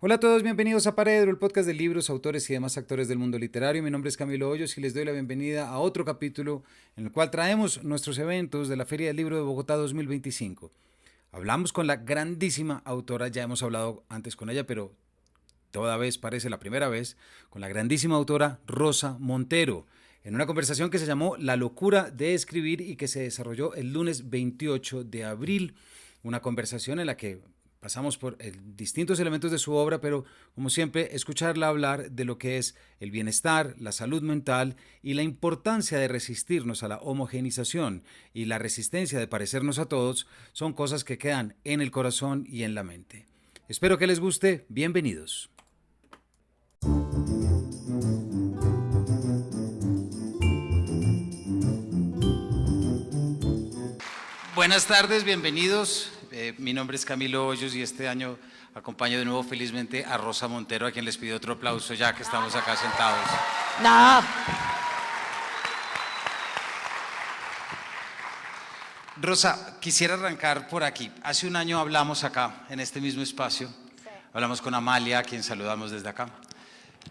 Hola a todos, bienvenidos a Paredro, el podcast de libros, autores y demás actores del mundo literario. Mi nombre es Camilo Hoyos y les doy la bienvenida a otro capítulo en el cual traemos nuestros eventos de la Feria del Libro de Bogotá 2025. Hablamos con la grandísima autora, ya hemos hablado antes con ella, pero toda vez parece la primera vez, con la grandísima autora Rosa Montero, en una conversación que se llamó La locura de escribir y que se desarrolló el lunes 28 de abril. Una conversación en la que pasamos por distintos elementos de su obra, pero como siempre, escucharla hablar de lo que es el bienestar, la salud mental y la importancia de resistirnos a la homogenización y la resistencia de parecernos a todos son cosas que quedan en el corazón y en la mente. Espero que les guste. Bienvenidos. Buenas tardes, bienvenidos. Mi nombre es Camilo Hoyos y este año acompaño de nuevo felizmente a Rosa Montero, a quien les pido otro aplauso ya que estamos acá sentados. No. Rosa, quisiera arrancar por aquí. Hace un año hablamos acá, en este mismo espacio. Hablamos con Amalia, a quien saludamos desde acá.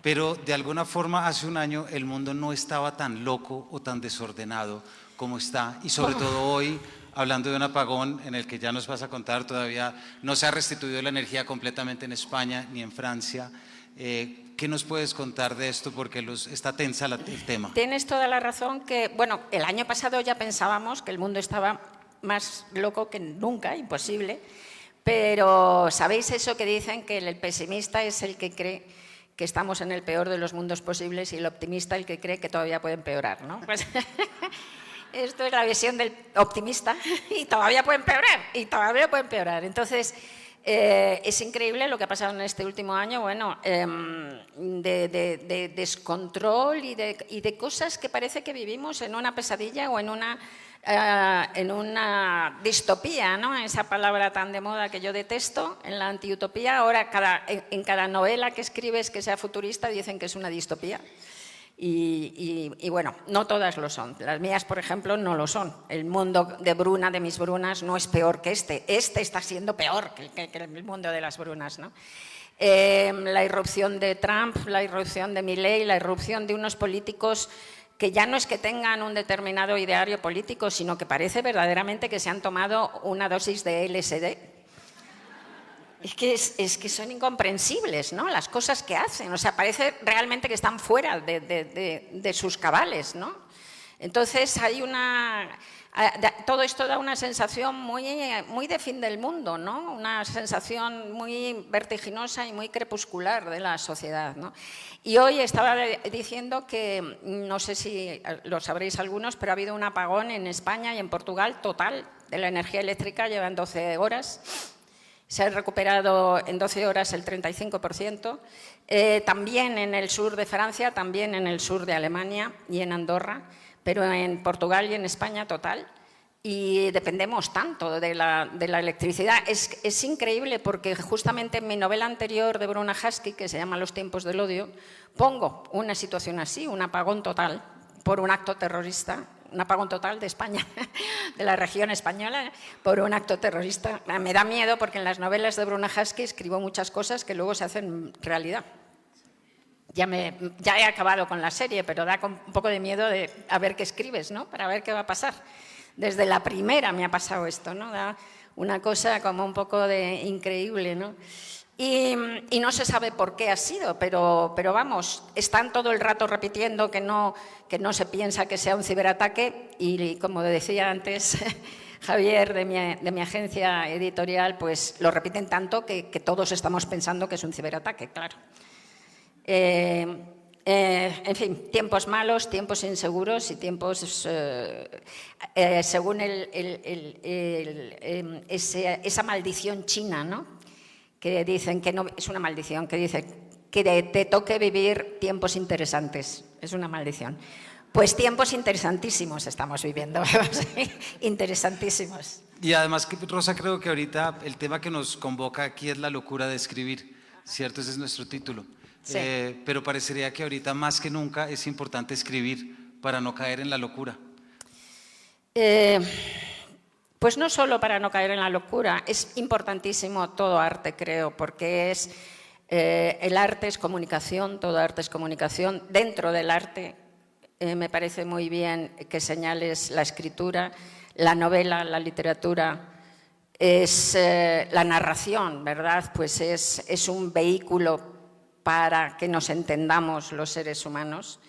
Pero de alguna forma hace un año el mundo no estaba tan loco o tan desordenado como está. Y sobre todo hoy, hablando de un apagón en el que ya nos vas a contar, todavía no se ha restituido la energía completamente en España ni en Francia. ¿Qué nos puedes contar de esto? Porque está tensa el tema. Tienes toda la razón que, bueno, el año pasado ya pensábamos que el mundo estaba más loco que nunca, imposible, pero ¿sabéis eso que dicen que el pesimista es el que cree que estamos en el peor de los mundos posibles y el optimista el que cree que todavía puede empeorar, ¿no? Pues esto es la visión del optimista y todavía puede empeorar, Entonces, es increíble lo que ha pasado en este último año, bueno, de descontrol y de cosas que parece que vivimos en una pesadilla o en una distopía, ¿no? Esa palabra tan de moda que yo detesto, en la antiutopía. Ahora en cada novela que escribes que sea futurista dicen que es una distopía. Y bueno, no todas lo son. Las mías, por ejemplo, no lo son. El mundo de Bruna, de mis Brunas, no es peor que este. Este está siendo peor que el mundo de las Brunas, ¿no? La irrupción de Trump, la irrupción de Milei, la irrupción de unos políticos que ya no es que tengan un determinado ideario político, sino que parece verdaderamente que se han tomado una dosis de LSD. Es que son incomprensibles, ¿no? Las cosas que hacen. O sea, parece realmente que están fuera de sus cabales, ¿no? Entonces hay todo esto da una sensación muy de fin del mundo, ¿no? Una sensación muy vertiginosa y muy crepuscular de la sociedad, ¿no? Y hoy estaba diciendo que, no sé si lo sabréis algunos, pero ha habido un apagón en España y en Portugal total de la energía eléctrica, llevan 12 horas. Se ha recuperado en 12 horas el 35%. También en el sur de Francia, también en el sur de Alemania y en Andorra, pero en Portugal y en España total. Y dependemos tanto de la electricidad. Es increíble porque justamente en mi novela anterior de Bruna Husky, que se llama Los tiempos del odio, pongo una situación así, un apagón total por un acto terrorista, un apagón total de España, de la región española, por un acto terrorista. Me da miedo porque en las novelas de Bruna Husky escribo muchas cosas que luego se hacen realidad. Ya he acabado con la serie, pero da un poco de miedo de a ver qué escribes, ¿no? Para ver qué va a pasar. Desde la primera me ha pasado esto, ¿no? Da una cosa como un poco de increíble, ¿no? Y no se sabe por qué ha sido, pero vamos, están todo el rato repitiendo que no se piensa que sea un ciberataque y como decía antes Javier de mi agencia editorial, pues lo repiten tanto que todos estamos pensando que es un ciberataque, claro. En fin, tiempos malos, tiempos inseguros y tiempos, según esa maldición china, ¿no? Que dicen que no, es una maldición, que dice que te toque vivir tiempos interesantes, es una maldición. Pues tiempos interesantísimos estamos viviendo, interesantísimos. Y además, Rosa, creo que ahorita el tema que nos convoca aquí es la locura de escribir, ¿cierto? Ese es nuestro título. Sí. Pero parecería que ahorita más que nunca es importante escribir para no caer en la locura. Pues no solo para no caer en la locura, es importantísimo todo arte, creo, porque es El arte es comunicación, todo arte es comunicación. Dentro del arte me parece muy bien que señales la escritura, la novela, la literatura, es la narración, ¿verdad? Pues es un vehículo para que nos entendamos los seres humanos.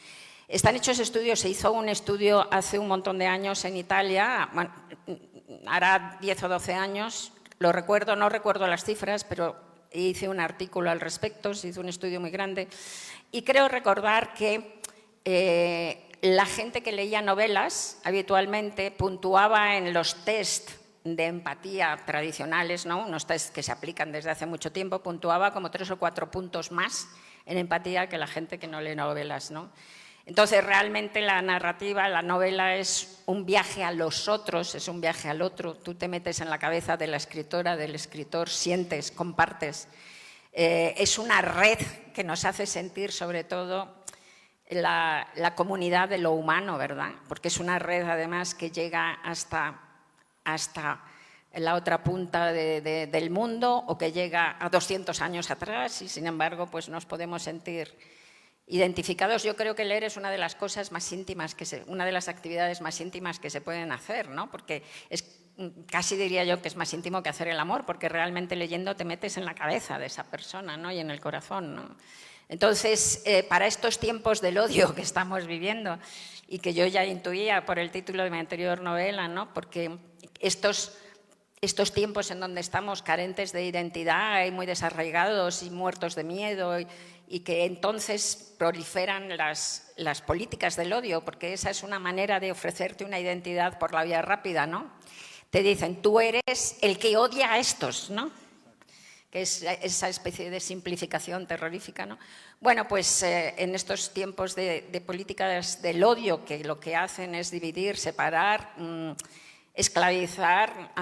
Están hechos estudios, se hizo un estudio hace un montón de años en Italia, bueno, hará 10 o 12 años, lo recuerdo, no recuerdo las cifras, pero hice un artículo al respecto, se hizo un estudio muy grande, y creo recordar que la gente que leía novelas habitualmente puntuaba en los test de empatía tradicionales, ¿no? Unos test que se aplican desde hace mucho tiempo, puntuaba como 3 o 4 puntos más en empatía que la gente que no lee novelas, ¿no? Entonces, realmente la narrativa, la novela es un viaje a los otros, es un viaje al otro. Tú te metes en la cabeza de la escritora, del escritor, sientes, compartes. Es una red que nos hace sentir, sobre todo, la comunidad de lo humano, ¿verdad? Porque es una red, además, que llega hasta la otra punta del mundo o que llega a 200 años atrás y, sin embargo, pues nos podemos sentir identificados. Yo creo que leer es una de las cosas más íntimas, una de las actividades más íntimas que se pueden hacer, ¿no? Porque casi diría yo que es más íntimo que hacer el amor, porque realmente leyendo te metes en la cabeza de esa persona, ¿no? Y en el corazón, ¿no? Entonces, para estos tiempos del odio que estamos viviendo y que yo ya intuía por el título de mi anterior novela, ¿no? Porque estos tiempos en donde estamos carentes de identidad y muy desarraigados y muertos de miedo y que entonces proliferan las políticas del odio, porque esa es una manera de ofrecerte una identidad por la vía rápida, ¿no? Te dicen, tú eres el que odia a estos, ¿no? Que es esa especie de simplificación terrorífica, ¿no? Bueno, pues en estos tiempos de políticas del odio, que lo que hacen es dividir, separar, esclavizar,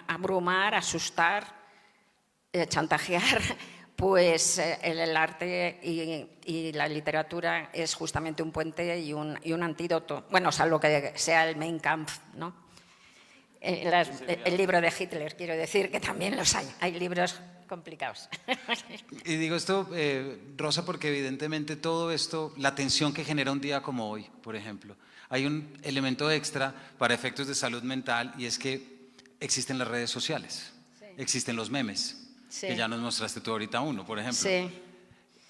abrumar, asustar, chantajear, pues el arte y la literatura es justamente un puente y un antídoto. Bueno, salvo que sea el Mein Kampf, ¿no? El libro de Hitler, quiero decir, que también los hay. Hay libros complicados. Y digo esto, Rosa, porque evidentemente todo esto, la tensión que genera un día como hoy, por ejemplo, hay un elemento extra para efectos de salud mental y es que existen las redes sociales, sí. Existen los memes, sí. Que ya nos mostraste tú ahorita uno, por ejemplo. Sí.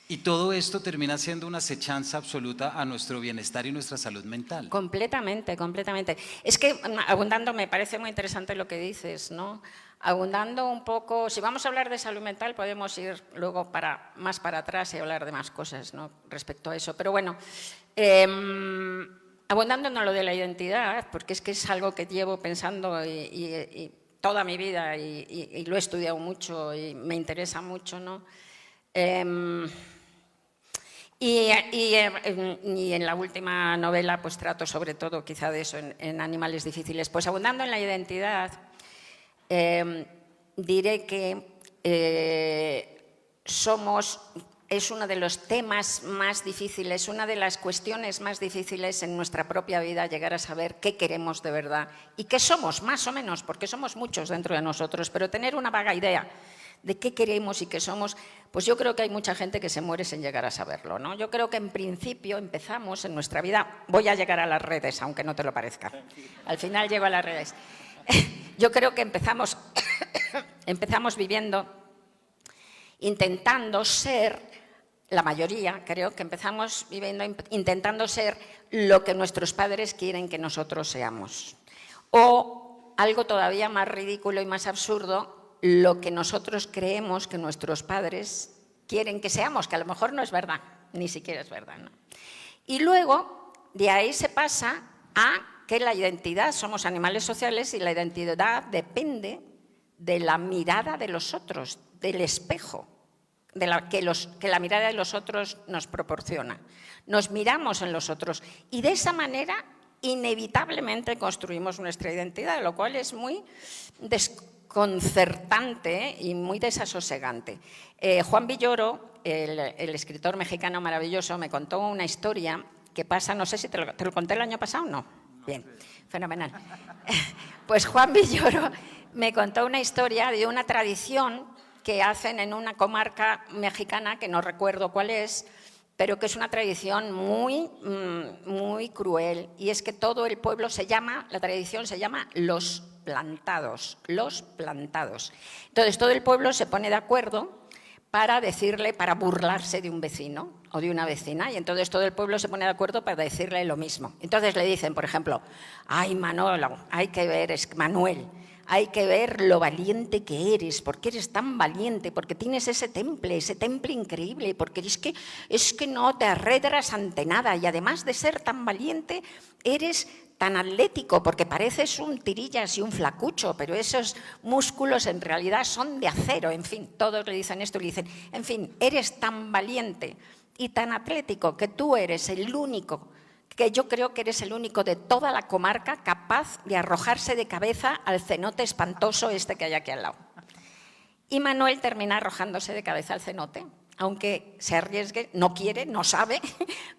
Y todo esto termina siendo una acechanza absoluta a nuestro bienestar y nuestra salud mental. Completamente, completamente. Es que, abundando, me parece muy interesante lo que dices, ¿no? Abundando un poco, si vamos a hablar de salud mental, podemos ir luego más para atrás y hablar de más cosas, ¿no? Respecto a eso. Pero bueno, abundando en lo de la identidad, porque es que es algo que llevo pensando y toda mi vida y lo he estudiado mucho y me interesa mucho, ¿no? Y en la última novela pues trato sobre todo quizá de eso en Animales difíciles. Pues abundando en la identidad, diré que es uno de los temas más difíciles, una de las cuestiones más difíciles en nuestra propia vida, llegar a saber qué queremos de verdad y qué somos, más o menos, porque somos muchos dentro de nosotros, pero tener una vaga idea de qué queremos y qué somos, pues yo creo que hay mucha gente que se muere sin llegar a saberlo, ¿no? Yo creo que en principio empezamos en nuestra vida, voy a llegar a las redes, aunque no te lo parezca, al final llego a las redes. Yo creo que empezamos viviendo, intentando ser, la mayoría creo que empezamos viviendo intentando ser lo que nuestros padres quieren que nosotros seamos. O algo todavía más ridículo y más absurdo, lo que nosotros creemos que nuestros padres quieren que seamos, que a lo mejor no es verdad, ni siquiera es verdad, ¿no? Y luego, de ahí se pasa a que la identidad, somos animales sociales y la identidad depende de la mirada de los otros, del espejo, que la mirada de los otros nos proporciona. Nos miramos en los otros y de esa manera inevitablemente construimos nuestra identidad, lo cual es muy desconcertante y muy desasosegante. Juan Villoro, el escritor mexicano maravilloso, me contó una historia que pasa, no sé si te lo conté el año pasado o no. Bien, fenomenal. Pues Juan Villoro me contó una historia de una tradición que hacen en una comarca mexicana, que no recuerdo cuál es, pero que es una tradición muy cruel. Y es que todo el pueblo la tradición se llama los plantados, los plantados. Entonces todo el pueblo se pone de acuerdo para burlarse de un vecino o de una vecina, y entonces todo el pueblo se pone de acuerdo para decirle lo mismo. Entonces le dicen, por ejemplo, ay Manolo, Manuel, hay que ver lo valiente que eres, porque eres tan valiente, porque tienes ese temple increíble, porque es que no te arredras ante nada, y además de ser tan valiente, eres tan atlético, porque pareces un tirillas y un flacucho, pero esos músculos en realidad son de acero. En fin, todos le dicen esto, le dicen, en fin, eres tan valiente y tan atlético que tú eres el único, que yo creo que eres el único de toda la comarca capaz de arrojarse de cabeza al cenote espantoso este que hay aquí al lado. Y Manuel termina arrojándose de cabeza al cenote, aunque se arriesgue, no quiere, no sabe,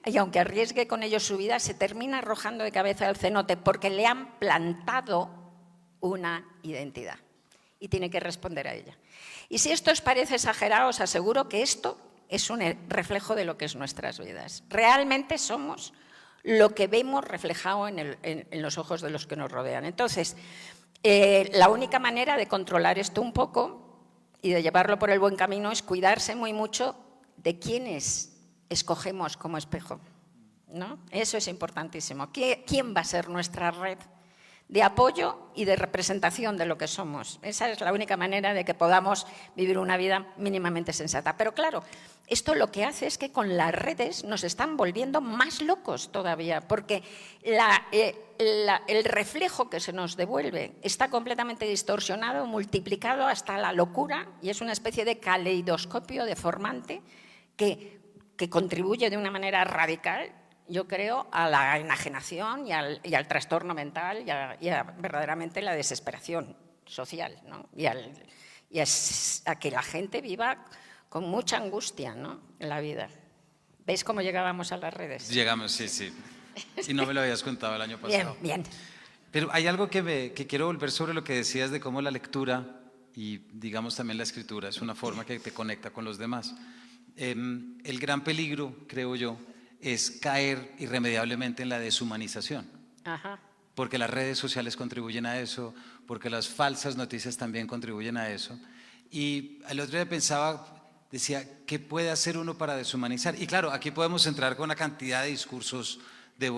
y aunque arriesgue con ello su vida, se termina arrojando de cabeza al cenote porque le han plantado una identidad y tiene que responder a ella. Y si esto os parece exagerado, os aseguro que esto es un reflejo de lo que es nuestras vidas. Realmente somos lo que vemos reflejado en los ojos de los que nos rodean. Entonces, la única manera de controlar esto un poco y de llevarlo por el buen camino es cuidarse muy mucho de quiénes escogemos como espejo, ¿no? Eso es importantísimo. ¿Quién va a ser nuestra red de apoyo y de representación de lo que somos? Esa es la única manera de que podamos vivir una vida mínimamente sensata. Pero claro, esto lo que hace es que con las redes nos están volviendo más locos todavía, porque el reflejo que se nos devuelve está completamente distorsionado, multiplicado hasta la locura, y es una especie de caleidoscopio deformante que contribuye de una manera radical, yo creo, a la enajenación y al trastorno mental y a verdaderamente la desesperación social, ¿no? y a que la gente viva con mucha angustia, ¿no?, en la vida. ¿Veis cómo llegábamos a las redes? Llegamos, sí, sí. Y no me lo habías contado el año pasado. Bien. Pero hay algo que quiero volver sobre lo que decías de cómo la lectura y, digamos, también la escritura es una forma que te conecta con los demás. El gran peligro, creo yo, es caer irremediablemente en la deshumanización. Ajá. Porque las redes sociales contribuyen a eso, porque las falsas noticias también contribuyen a eso. Y el otro día decía, ¿qué puede hacer uno para deshumanizar? Y claro, aquí podemos entrar con una cantidad de discursos de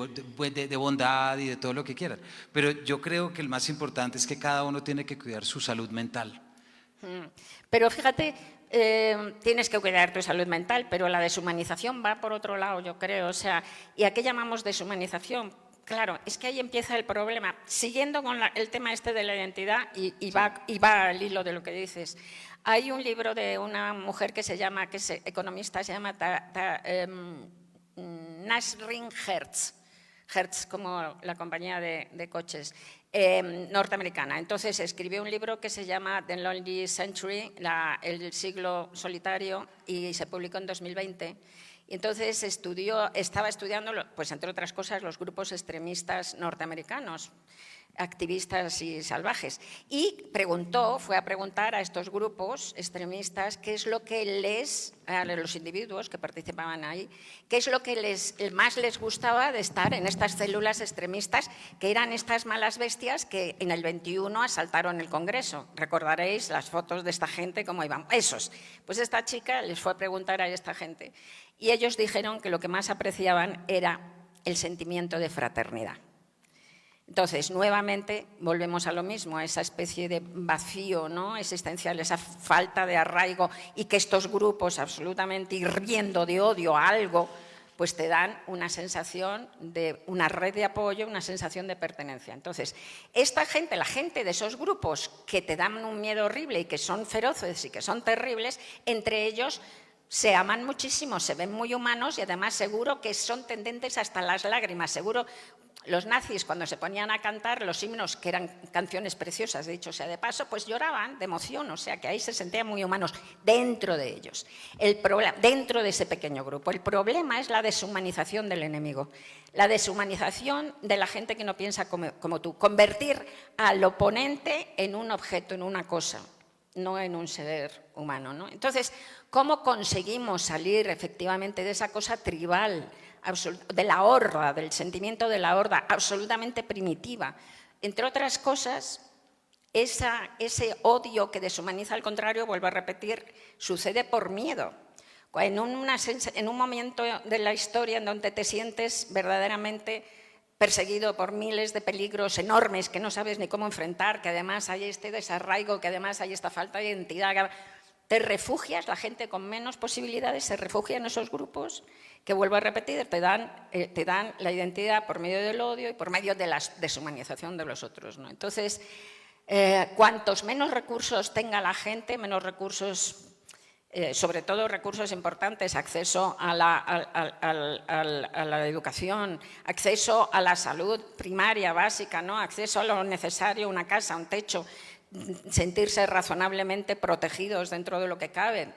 bondad y de todo lo que quieran. Pero yo creo que el más importante es que cada uno tiene que cuidar su salud mental. Pero fíjate, tienes que cuidar tu salud mental, pero la deshumanización va por otro lado, yo creo. O sea, ¿y a qué llamamos deshumanización? Claro, es que ahí empieza el problema. Siguiendo con el tema este de la identidad, y va al hilo de lo que dices. Hay un libro de una mujer que es economista, se llama Nasrin Hertz, como la compañía de coches, norteamericana. Entonces escribió un libro que se llama The Lonely Century, el siglo solitario, y se publicó en 2020. Y entonces estaba estudiando, pues entre otras cosas, los grupos extremistas norteamericanos, activistas y salvajes. Y fue a preguntar a estos grupos extremistas qué es lo que a los individuos que participaban ahí, qué es lo que más les gustaba de estar en estas células extremistas, que eran estas malas bestias que en el 21 asaltaron el Congreso. Recordaréis las fotos de esta gente, cómo iban. Esos. Pues esta chica les fue a preguntar a esta gente. Y ellos dijeron que lo que más apreciaban era el sentimiento de fraternidad. Entonces, nuevamente, volvemos a lo mismo, a esa especie de vacío, ¿no?, existencial, esa falta de arraigo, y que estos grupos absolutamente hirviendo de odio a algo, pues te dan una sensación de una red de apoyo, una sensación de pertenencia. Entonces, esta gente, la gente de esos grupos que te dan un miedo horrible y que son feroces y que son terribles, entre ellos se aman muchísimo, se ven muy humanos y además seguro que son tendentes hasta las lágrimas. Seguro los nazis, cuando se ponían a cantar los himnos, que eran canciones preciosas, de dicho sea de paso, pues lloraban de emoción, o sea que ahí se sentían muy humanos dentro de ellos, dentro de ese pequeño grupo. El problema es la deshumanización del enemigo, la deshumanización de la gente que no piensa como tú, convertir al oponente en un objeto, en una cosa. no en un ser humano, ¿no? Entonces, ¿cómo conseguimos salir efectivamente de esa cosa tribal, de la horda, del sentimiento de la horda, absolutamente primitiva? Entre otras cosas, ese odio que deshumaniza al contrario, vuelvo a repetir, sucede por miedo. En un momento de la historia en donde te sientes verdaderamente perseguido por miles de peligros enormes que no sabes ni cómo enfrentar, que además hay este desarraigo, que además hay esta falta de identidad, te refugias, la gente con menos posibilidades se refugia en esos grupos que, vuelvo a repetir, te dan la identidad por medio del odio y por medio de la deshumanización de los otros, ¿no? Entonces, cuantos menos recursos tenga la gente, menos recursos, sobre todo recursos importantes, acceso a la educación, acceso a la salud primaria, básica, ¿no? Acceso a lo necesario, una casa, un techo, sentirse razonablemente protegidos dentro de lo que cabe,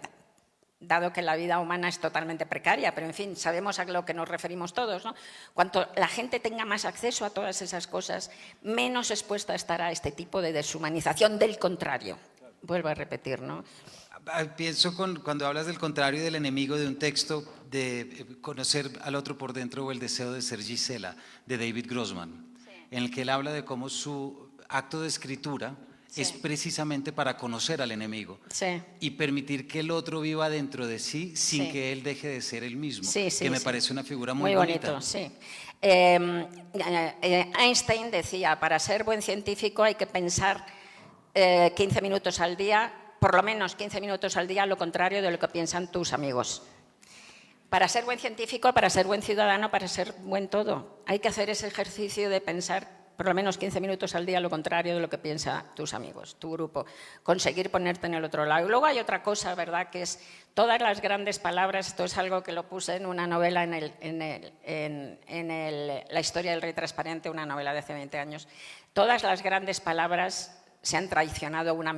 dado que la vida humana es totalmente precaria, pero en fin, sabemos a lo que nos referimos todos, ¿no? Cuanto la gente tenga más acceso a todas esas cosas, menos expuesta estará a este tipo de deshumanización, del contrario. Vuelvo a repetir, ¿no? Pienso cuando hablas del contrario y del enemigo de un texto, de conocer al otro por dentro, o El deseo de ser Gisela, de David Grossman, sí, en el que él habla de cómo su acto de escritura, sí, es precisamente para conocer al enemigo, sí, y permitir que el otro viva dentro de sí sin, sí, que él deje de ser él mismo, sí, sí, que me, sí, parece una figura muy bonita. Bonito, sí. Einstein decía, para ser buen científico hay que pensar 15 minutos al día, por lo menos 15 minutos al día, lo contrario de lo que piensan tus amigos. Para ser buen científico, para ser buen ciudadano, para ser buen todo, hay que hacer ese ejercicio de pensar por lo menos 15 minutos al día lo contrario de lo que piensan tus amigos, tu grupo, conseguir ponerte en el otro lado. Y luego hay otra cosa, ¿verdad?, que es todas las grandes palabras. Esto es algo que lo puse en una novela, La historia del rey transparente, una novela de hace 20 años. Todas las grandes palabras se han traicionado una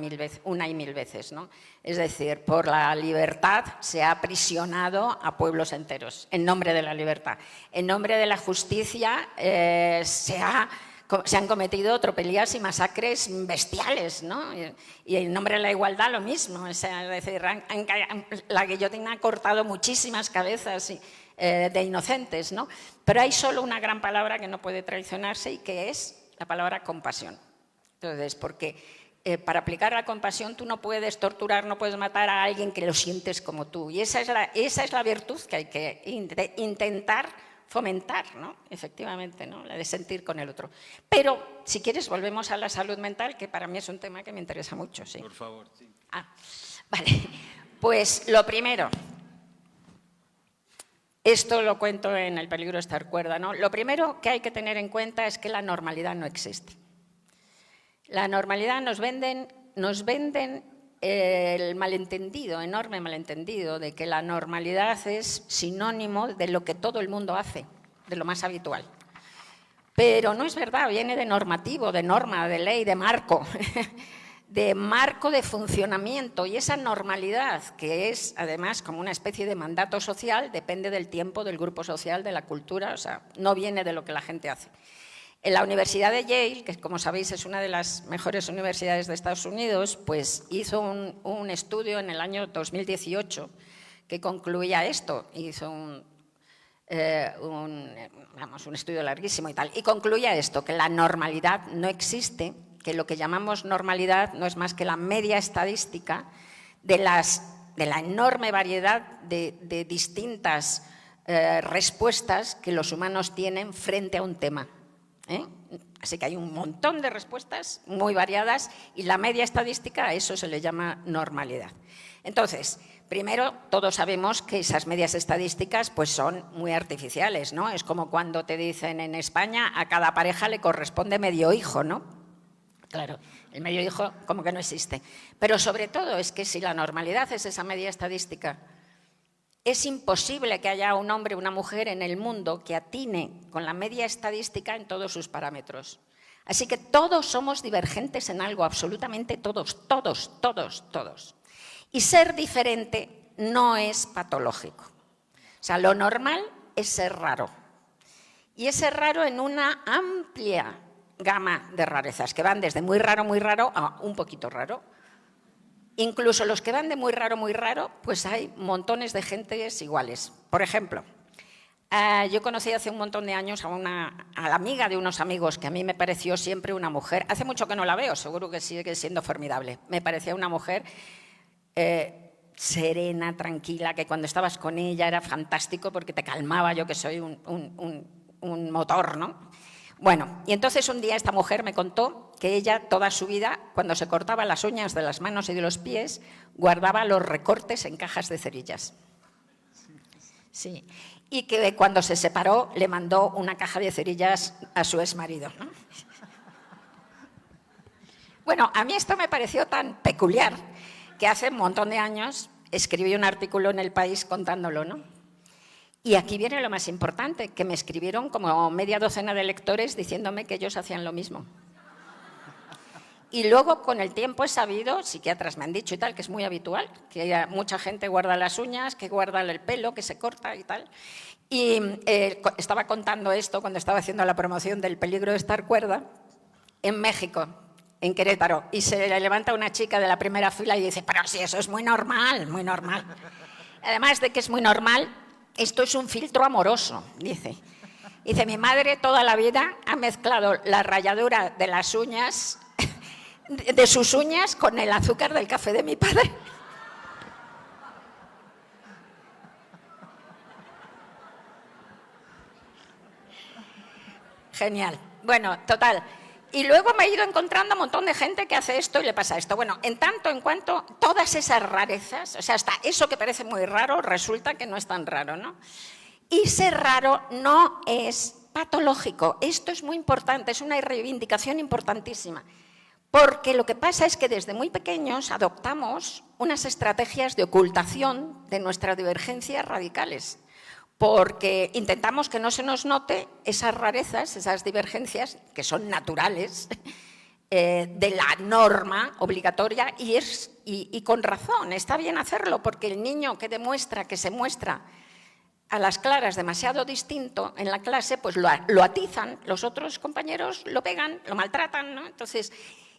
y mil veces, ¿no? Es decir, por la libertad se ha aprisionado a pueblos enteros, en nombre de la libertad. En nombre de la justicia se han cometido tropelías y masacres bestiales, ¿no? Y en nombre de la igualdad lo mismo. O sea, es decir, la guillotina ha cortado muchísimas cabezas de inocentes, ¿no? Pero hay solo una gran palabra que no puede traicionarse, y que es la palabra compasión. Entonces, porque para aplicar la compasión tú no puedes torturar, no puedes matar a alguien que lo sientes como tú. Y esa es la virtud que hay que intentar fomentar, ¿no? Efectivamente, ¿no? La de sentir con el otro. Pero, si quieres, volvemos a la salud mental, que para mí es un tema que me interesa mucho, ¿sí? Por favor, sí. Vale. Pues lo primero, esto lo cuento en El peligro de estar cuerda, ¿no? Lo primero que hay que tener en cuenta es que la normalidad no existe. La normalidad nos venden el malentendido, enorme malentendido, de que la normalidad es sinónimo de lo que todo el mundo hace, de lo más habitual. Pero no es verdad, viene de normativo, de norma, de ley, de marco, de funcionamiento. Y esa normalidad, que es además como una especie de mandato social, depende del tiempo, del grupo social, de la cultura, o sea, no viene de lo que la gente hace. En la Universidad de Yale, que como sabéis es una de las mejores universidades de Estados Unidos, pues hizo un estudio en el año 2018 que concluía esto. Hizo un estudio larguísimo y tal. Y concluía esto, que la normalidad no existe, que lo que llamamos normalidad no es más que la media estadística de la enorme variedad de distintas respuestas que los humanos tienen frente a un tema. Así que hay un montón de respuestas muy variadas, y la media estadística, a eso se le llama normalidad. Entonces, primero, todos sabemos que esas medias estadísticas pues son muy artificiales, ¿no? Es como cuando te dicen en España a cada pareja le corresponde medio hijo, ¿no? Claro, el medio hijo como que no existe. Pero sobre todo es que si la normalidad es esa media estadística, es imposible que haya un hombre o una mujer en el mundo que atine con la media estadística en todos sus parámetros. Así que todos somos divergentes en algo, absolutamente todos. Y ser diferente no es patológico. O sea, lo normal es ser raro. Y es ser raro en una amplia gama de rarezas, que van desde muy raro a un poquito raro. Incluso los que van de muy raro, pues hay montones de gentes iguales. Por ejemplo, yo conocí hace un montón de años a la amiga de unos amigos, que a mí me pareció siempre una mujer, hace mucho que no la veo, seguro que sigue siendo formidable, me parecía una mujer serena, tranquila, que cuando estabas con ella era fantástico porque te calmaba, yo que soy un motor, ¿no? Bueno, y entonces un día esta mujer me contó que ella toda su vida, cuando se cortaba las uñas de las manos y de los pies, guardaba los recortes en cajas de cerillas. Sí. Y que cuando se separó le mandó una caja de cerillas a su exmarido, ¿no? Bueno, a mí esto me pareció tan peculiar que hace un montón de años escribí un artículo en El País contándolo, ¿no? Y aquí viene lo más importante, que me escribieron como media docena de lectores diciéndome que ellos hacían lo mismo. Y luego, con el tiempo, he sabido, psiquiatras me han dicho y tal, que es muy habitual, que mucha gente guarda las uñas, que guarda el pelo, que se corta y tal. Y estaba contando esto cuando estaba haciendo la promoción del peligro de estar cuerda en México, en Querétaro. Y se le levanta una chica de la primera fila y dice, pero sí, eso es muy normal, muy normal. Además de que es muy normal, esto es un filtro amoroso, dice. Dice, mi madre toda la vida ha mezclado la ralladura de las uñas, de sus uñas, con el azúcar del café de mi padre. Genial. Bueno, total. Y luego me he ido encontrando un montón de gente que hace esto y le pasa esto. Bueno, en tanto en cuanto todas esas rarezas, o sea, hasta eso que parece muy raro, resulta que no es tan raro, ¿no? Y ser raro no es patológico. Esto es muy importante, es una reivindicación importantísima. Porque lo que pasa es que desde muy pequeños adoptamos unas estrategias de ocultación de nuestras divergencias radicales. Porque intentamos que no se nos note esas rarezas, esas divergencias, que son naturales, de la norma obligatoria, y con razón, está bien hacerlo, porque el niño que demuestra, que se muestra a las claras demasiado distinto en la clase, pues lo atizan, los otros compañeros lo pegan, lo maltratan, ¿no? Entonces,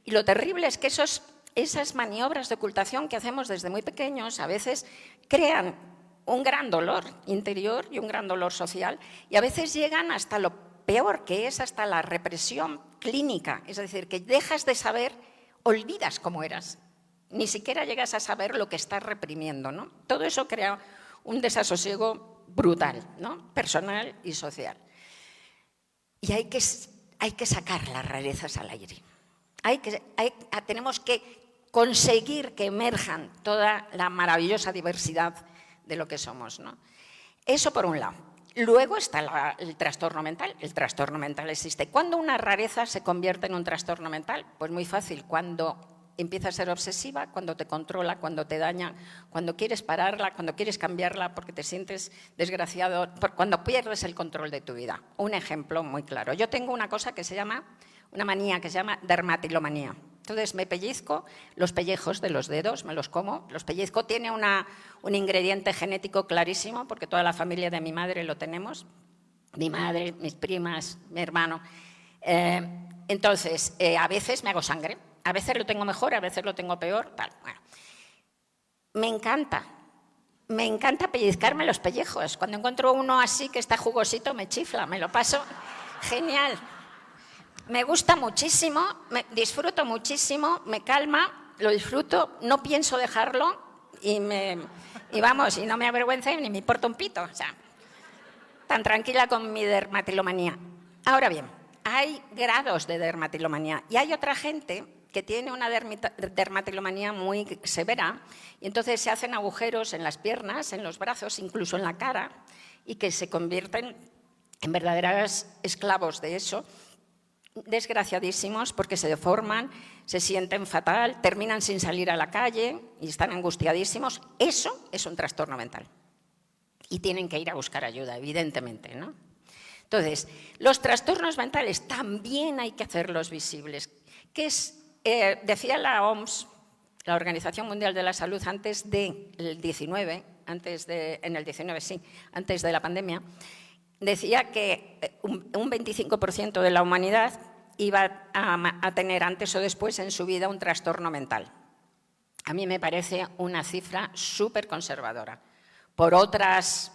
y lo terrible es que esas maniobras de ocultación que hacemos desde muy pequeños a veces crean un gran dolor interior y un gran dolor social, y a veces llegan hasta lo peor, que es hasta la represión clínica, es decir, que dejas de saber, olvidas cómo eras, ni siquiera llegas a saber lo que estás reprimiendo, ¿no? Todo eso crea un desasosiego brutal, ¿no? Personal y social. Y hay que sacar las rarezas al aire. Tenemos que conseguir que emerjan toda la maravillosa diversidad de lo que somos, ¿no? Eso por un lado. Luego está el trastorno mental. El trastorno mental existe. ¿Cuándo una rareza se convierte en un trastorno mental? Pues muy fácil, cuando empieza a ser obsesiva, cuando te controla, cuando te daña, cuando quieres pararla, cuando quieres cambiarla porque te sientes desgraciado, cuando pierdes el control de tu vida. Un ejemplo muy claro. Yo tengo una manía que se llama dermatilomanía. Entonces me pellizco los pellejos de los dedos, me los como, los pellizco. Tiene un ingrediente genético clarísimo, porque toda la familia de mi madre lo tenemos, mi madre, mis primas, mi hermano. Entonces, a veces me hago sangre, a veces lo tengo mejor, a veces lo tengo peor. Tal. Bueno, me encanta pellizcarme los pellejos. Cuando encuentro uno así que está jugosito, me chifla, me lo paso genial. Me gusta muchísimo, disfruto muchísimo, me calma, lo disfruto, no pienso dejarlo y no me avergüenza ni me importa un pito. O sea, tan tranquila con mi dermatilomanía. Ahora bien, hay grados de dermatilomanía y hay otra gente que tiene una dermatilomanía muy severa y entonces se hacen agujeros en las piernas, en los brazos, incluso en la cara, y que se convierten en verdaderos esclavos de eso, desgraciadísimos, porque se deforman, se sienten fatal, terminan sin salir a la calle y están angustiadísimos. Eso es un trastorno mental y tienen que ir a buscar ayuda, evidentemente, ¿no? Entonces, los trastornos mentales también hay que hacerlos visibles. Decía la OMS, la Organización Mundial de la Salud, antes del 19, antes de la pandemia, decía que un 25% de la humanidad iba a tener antes o después en su vida un trastorno mental. a mí me parece una cifra súper conservadora. Por otras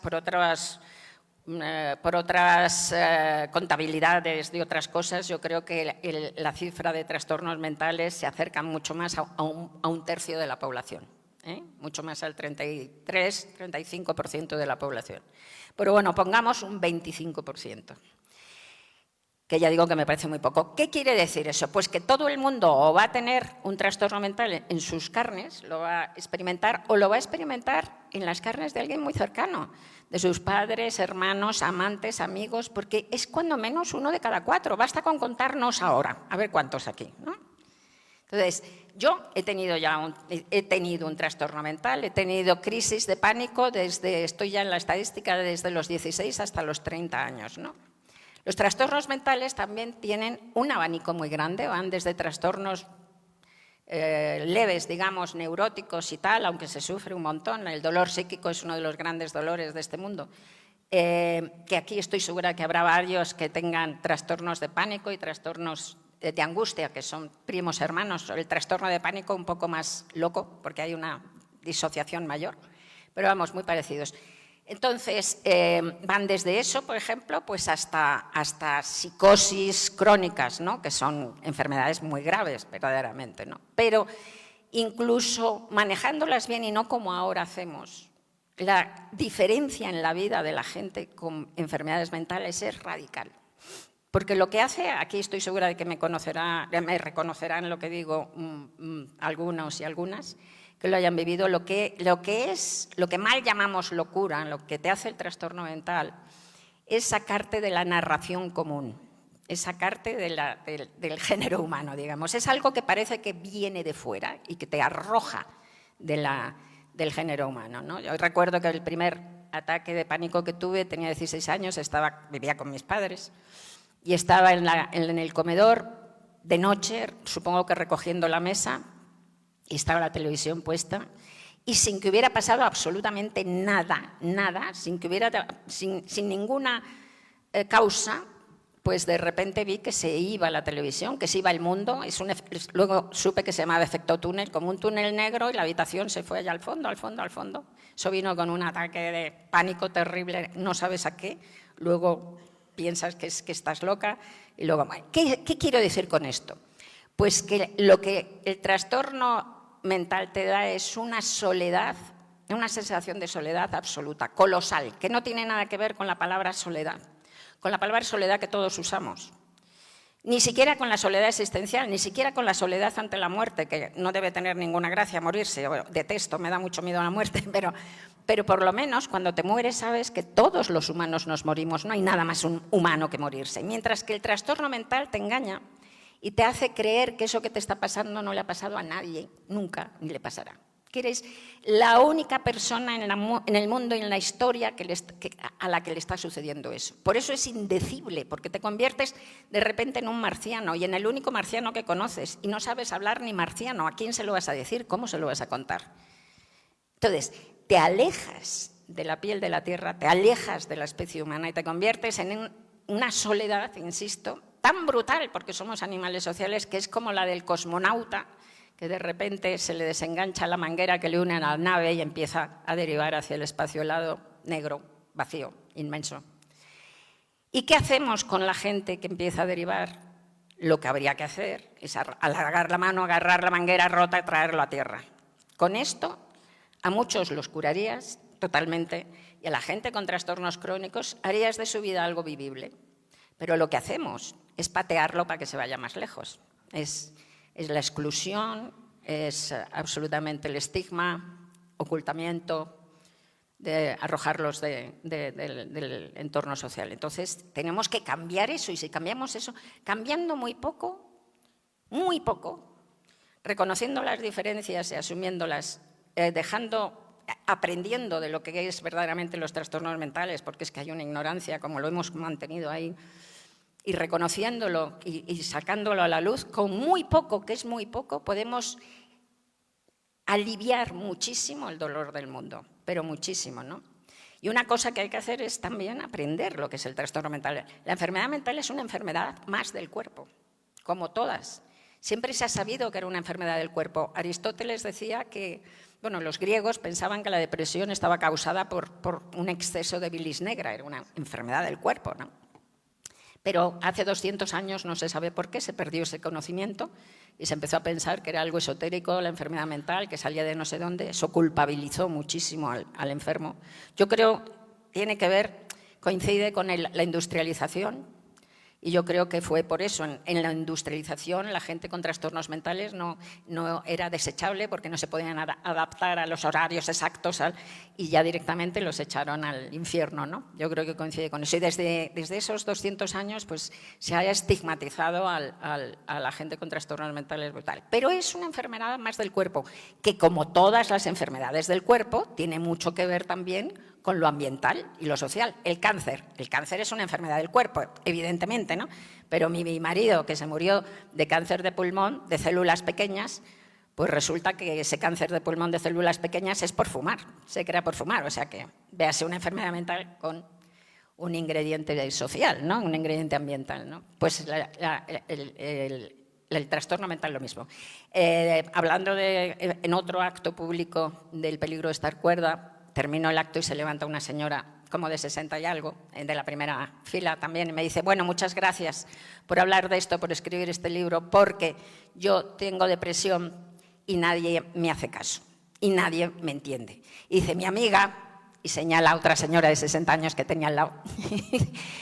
contabilidades de otras cosas, yo creo que la cifra de trastornos mentales se acerca mucho más a un tercio de la población, mucho más al 33-35% de la población. Pero bueno, pongamos un 25%. Que ya digo que me parece muy poco. ¿Qué quiere decir eso? Pues que todo el mundo o va a tener un trastorno mental en sus carnes, lo va a experimentar, o lo va a experimentar en las carnes de alguien muy cercano, de sus padres, hermanos, amantes, amigos, porque es cuando menos 1 de cada 4. Basta con contarnos ahora, a ver cuántos aquí, ¿no? Entonces, yo he tenido un trastorno mental, he tenido crisis de pánico estoy ya en la estadística desde los 16 hasta los 30 años, ¿no? Los trastornos mentales también tienen un abanico muy grande, van desde trastornos leves, digamos, neuróticos y tal, aunque se sufre un montón. El dolor psíquico es uno de los grandes dolores de este mundo. Que aquí estoy segura que habrá varios que tengan trastornos de pánico y trastornos de angustia, que son primos hermanos. El trastorno de pánico un poco más loco, porque hay una disociación mayor, pero vamos, muy parecidos. Entonces, van desde eso, por ejemplo, pues hasta psicosis crónicas, ¿no? Que son enfermedades muy graves, verdaderamente, ¿no? Pero incluso manejándolas bien y no como ahora hacemos, la diferencia en la vida de la gente con enfermedades mentales es radical. Porque lo que hace, aquí estoy segura de que me reconocerán lo que digo algunos y algunas, que lo hayan vivido, lo que mal llamamos locura, lo que te hace el trastorno mental, es sacarte de la narración común, es sacarte del género humano, digamos. Es algo que parece que viene de fuera y que te arroja del género humano, ¿no? Yo recuerdo que el primer ataque de pánico que tuve, tenía 16 años, vivía con mis padres y estaba en el comedor de noche, supongo que recogiendo la mesa, y estaba la televisión puesta, y sin que hubiera pasado absolutamente nada, sin ninguna causa, pues de repente vi que se iba la televisión, que se iba el mundo. Luego supe que se llamaba efecto túnel, como un túnel negro, y la habitación se fue allá al fondo. Eso vino con un ataque de pánico terrible, no sabes a qué. Luego piensas que estás loca. Y luego, ¿qué quiero decir con esto? Pues que lo que el trastorno mental te da es una soledad, una sensación de soledad absoluta, colosal, que no tiene nada que ver con la palabra soledad, con la palabra soledad que todos usamos. Ni siquiera con la soledad existencial, ni siquiera con la soledad ante la muerte, que no debe tener ninguna gracia morirse. Bueno, detesto, me da mucho miedo a la muerte, pero por lo menos cuando te mueres sabes que todos los humanos nos morimos, no hay nada más humano que morirse. Mientras que el trastorno mental te engaña y te hace creer que eso que te está pasando no le ha pasado a nadie, nunca, ni le pasará. Que eres la única persona en el mundo y en la historia a la que le está sucediendo eso. Por eso es indecible, porque te conviertes de repente en un marciano y en el único marciano que conoces y no sabes hablar ni marciano. ¿A quién se lo vas a decir? ¿Cómo se lo vas a contar? Entonces, te alejas de la piel de la tierra, te alejas de la especie humana y te conviertes en una soledad, insisto, tan brutal, porque somos animales sociales, que es como la del cosmonauta, que de repente se le desengancha la manguera que le une a la nave y empieza a derivar hacia el espacio helado, negro, vacío, inmenso. ¿Y qué hacemos con la gente que empieza a derivar? Lo que habría que hacer es alargar la mano, agarrar la manguera rota y traerlo a tierra. Con esto, a muchos los curarías totalmente y a la gente con trastornos crónicos harías de su vida algo vivible. Pero lo que hacemos es patearlo para que se vaya más lejos. Es la exclusión, es absolutamente el estigma, ocultamiento, de arrojarlos del entorno social. Entonces, tenemos que cambiar eso, y si cambiamos eso, cambiando muy poco, reconociendo las diferencias y asumiéndolas, aprendiendo de lo que es verdaderamente los trastornos mentales, porque es que hay una ignorancia, como lo hemos mantenido ahí, y reconociéndolo y sacándolo a la luz, con muy poco, que es muy poco, podemos aliviar muchísimo el dolor del mundo, pero muchísimo, ¿no? Y una cosa que hay que hacer es también aprender lo que es el trastorno mental. La enfermedad mental es una enfermedad más del cuerpo, como todas. Siempre se ha sabido que era una enfermedad del cuerpo. Aristóteles decía que, bueno, los griegos pensaban que la depresión estaba causada por un exceso de bilis negra, era una enfermedad del cuerpo, ¿no? Pero hace 200 años no se sabe por qué se perdió ese conocimiento y se empezó a pensar que era algo esotérico, la enfermedad mental, que salía de no sé dónde. Eso culpabilizó muchísimo al enfermo. Yo creo que tiene que ver, coincide con la industrialización. Y yo creo que fue por eso, en la industrialización la gente con trastornos mentales no era desechable porque no se podían adaptar a los horarios exactos y ya directamente los echaron al infierno, ¿no? Yo creo que coincide con eso. Y desde esos 200 años pues, se ha estigmatizado a la gente con trastornos mentales brutal. Pero es una enfermedad más del cuerpo, que como todas las enfermedades del cuerpo, tiene mucho que ver también con lo ambiental y lo social. El cáncer es una enfermedad del cuerpo, evidentemente, ¿no? Pero mi marido, que se murió de cáncer de pulmón, de células pequeñas, pues resulta que ese cáncer de pulmón de células pequeñas es por fumar, se crea por fumar, o sea que véase una enfermedad mental con un ingrediente social, ¿no? Un ingrediente ambiental, ¿no? Pues el trastorno mental lo mismo. Hablando en otro acto público del peligro de estar cuerda, terminó el acto y se levanta una señora como de 60 y algo, de la primera fila también, y me dice, bueno, muchas gracias por hablar de esto, por escribir este libro, porque yo tengo depresión y nadie me hace caso, y nadie me entiende. Y dice, mi amiga, y señala a otra señora de 60 años que tenía al lado,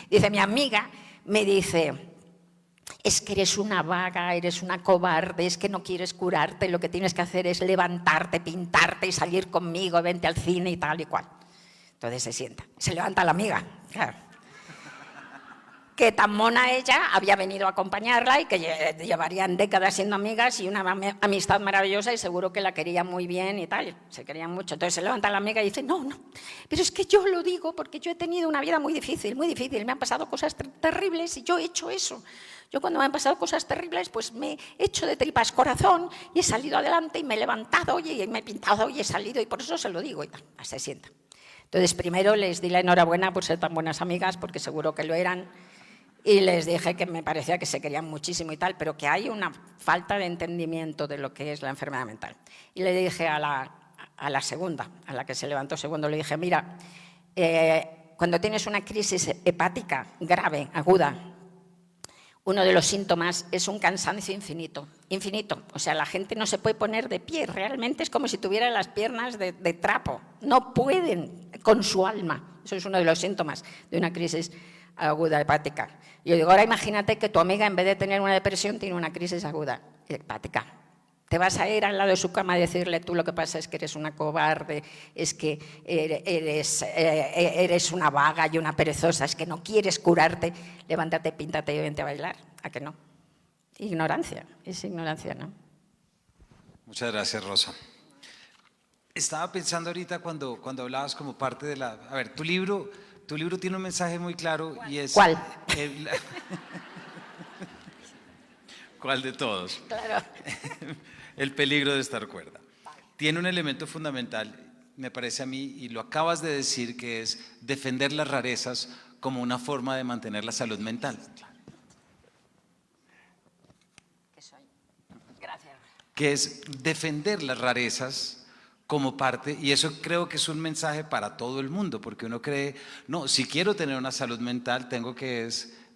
dice, mi amiga me dice, es que eres una vaga, eres una cobarde, es que no quieres curarte, lo que tienes que hacer es levantarte, pintarte y salir conmigo, vente al cine y tal y cual. Entonces se sienta, se levanta la amiga, claro. Que tan mona ella, había venido a acompañarla y que llevarían décadas siendo amigas y una amistad maravillosa y seguro que la quería muy bien y tal, se querían mucho. Entonces se levanta la amiga y dice, no, pero es que yo lo digo porque yo he tenido una vida muy difícil, me han pasado cosas terribles y yo he hecho eso. Yo cuando me han pasado cosas terribles, pues me he hecho de tripas corazón y he salido adelante y me he levantado y me he pintado y he salido y por eso se lo digo y tal. Se sienta. Entonces primero les di la enhorabuena por ser tan buenas amigas porque seguro que lo eran y les dije que me parecía que se querían muchísimo y tal, pero que hay una falta de entendimiento de lo que es la enfermedad mental. Y le dije a la segunda, a la que se levantó segundo, le dije, mira, cuando tienes una crisis hepática grave, aguda, uno de los síntomas es un cansancio infinito, o sea, la gente no se puede poner de pie, realmente es como si tuviera las piernas de trapo, no pueden con su alma, eso es uno de los síntomas de una crisis aguda hepática. Yo digo, ahora imagínate que tu amiga en vez de tener una depresión tiene una crisis aguda hepática. Te vas a ir al lado de su cama a decirle, tú lo que pasa es que eres una cobarde, es que eres una vaga y una perezosa, es que no quieres curarte, levántate, píntate y vente a bailar. ¿A que no? Ignorancia, es ignorancia, ¿no? Muchas gracias, Rosa. Estaba pensando ahorita cuando hablabas como parte de la... A ver, tu libro tiene un mensaje muy claro y es... ¿Cuál? ¿Cuál de todos? Claro. El peligro de estar cuerda. Tiene un elemento fundamental, me parece a mí, y lo acabas de decir, que es defender las rarezas como una forma de mantener la salud mental. ¿Qué soy? Gracias. Que es defender las rarezas como parte, y eso creo que es un mensaje para todo el mundo, porque uno cree, no, si quiero tener una salud mental, tengo que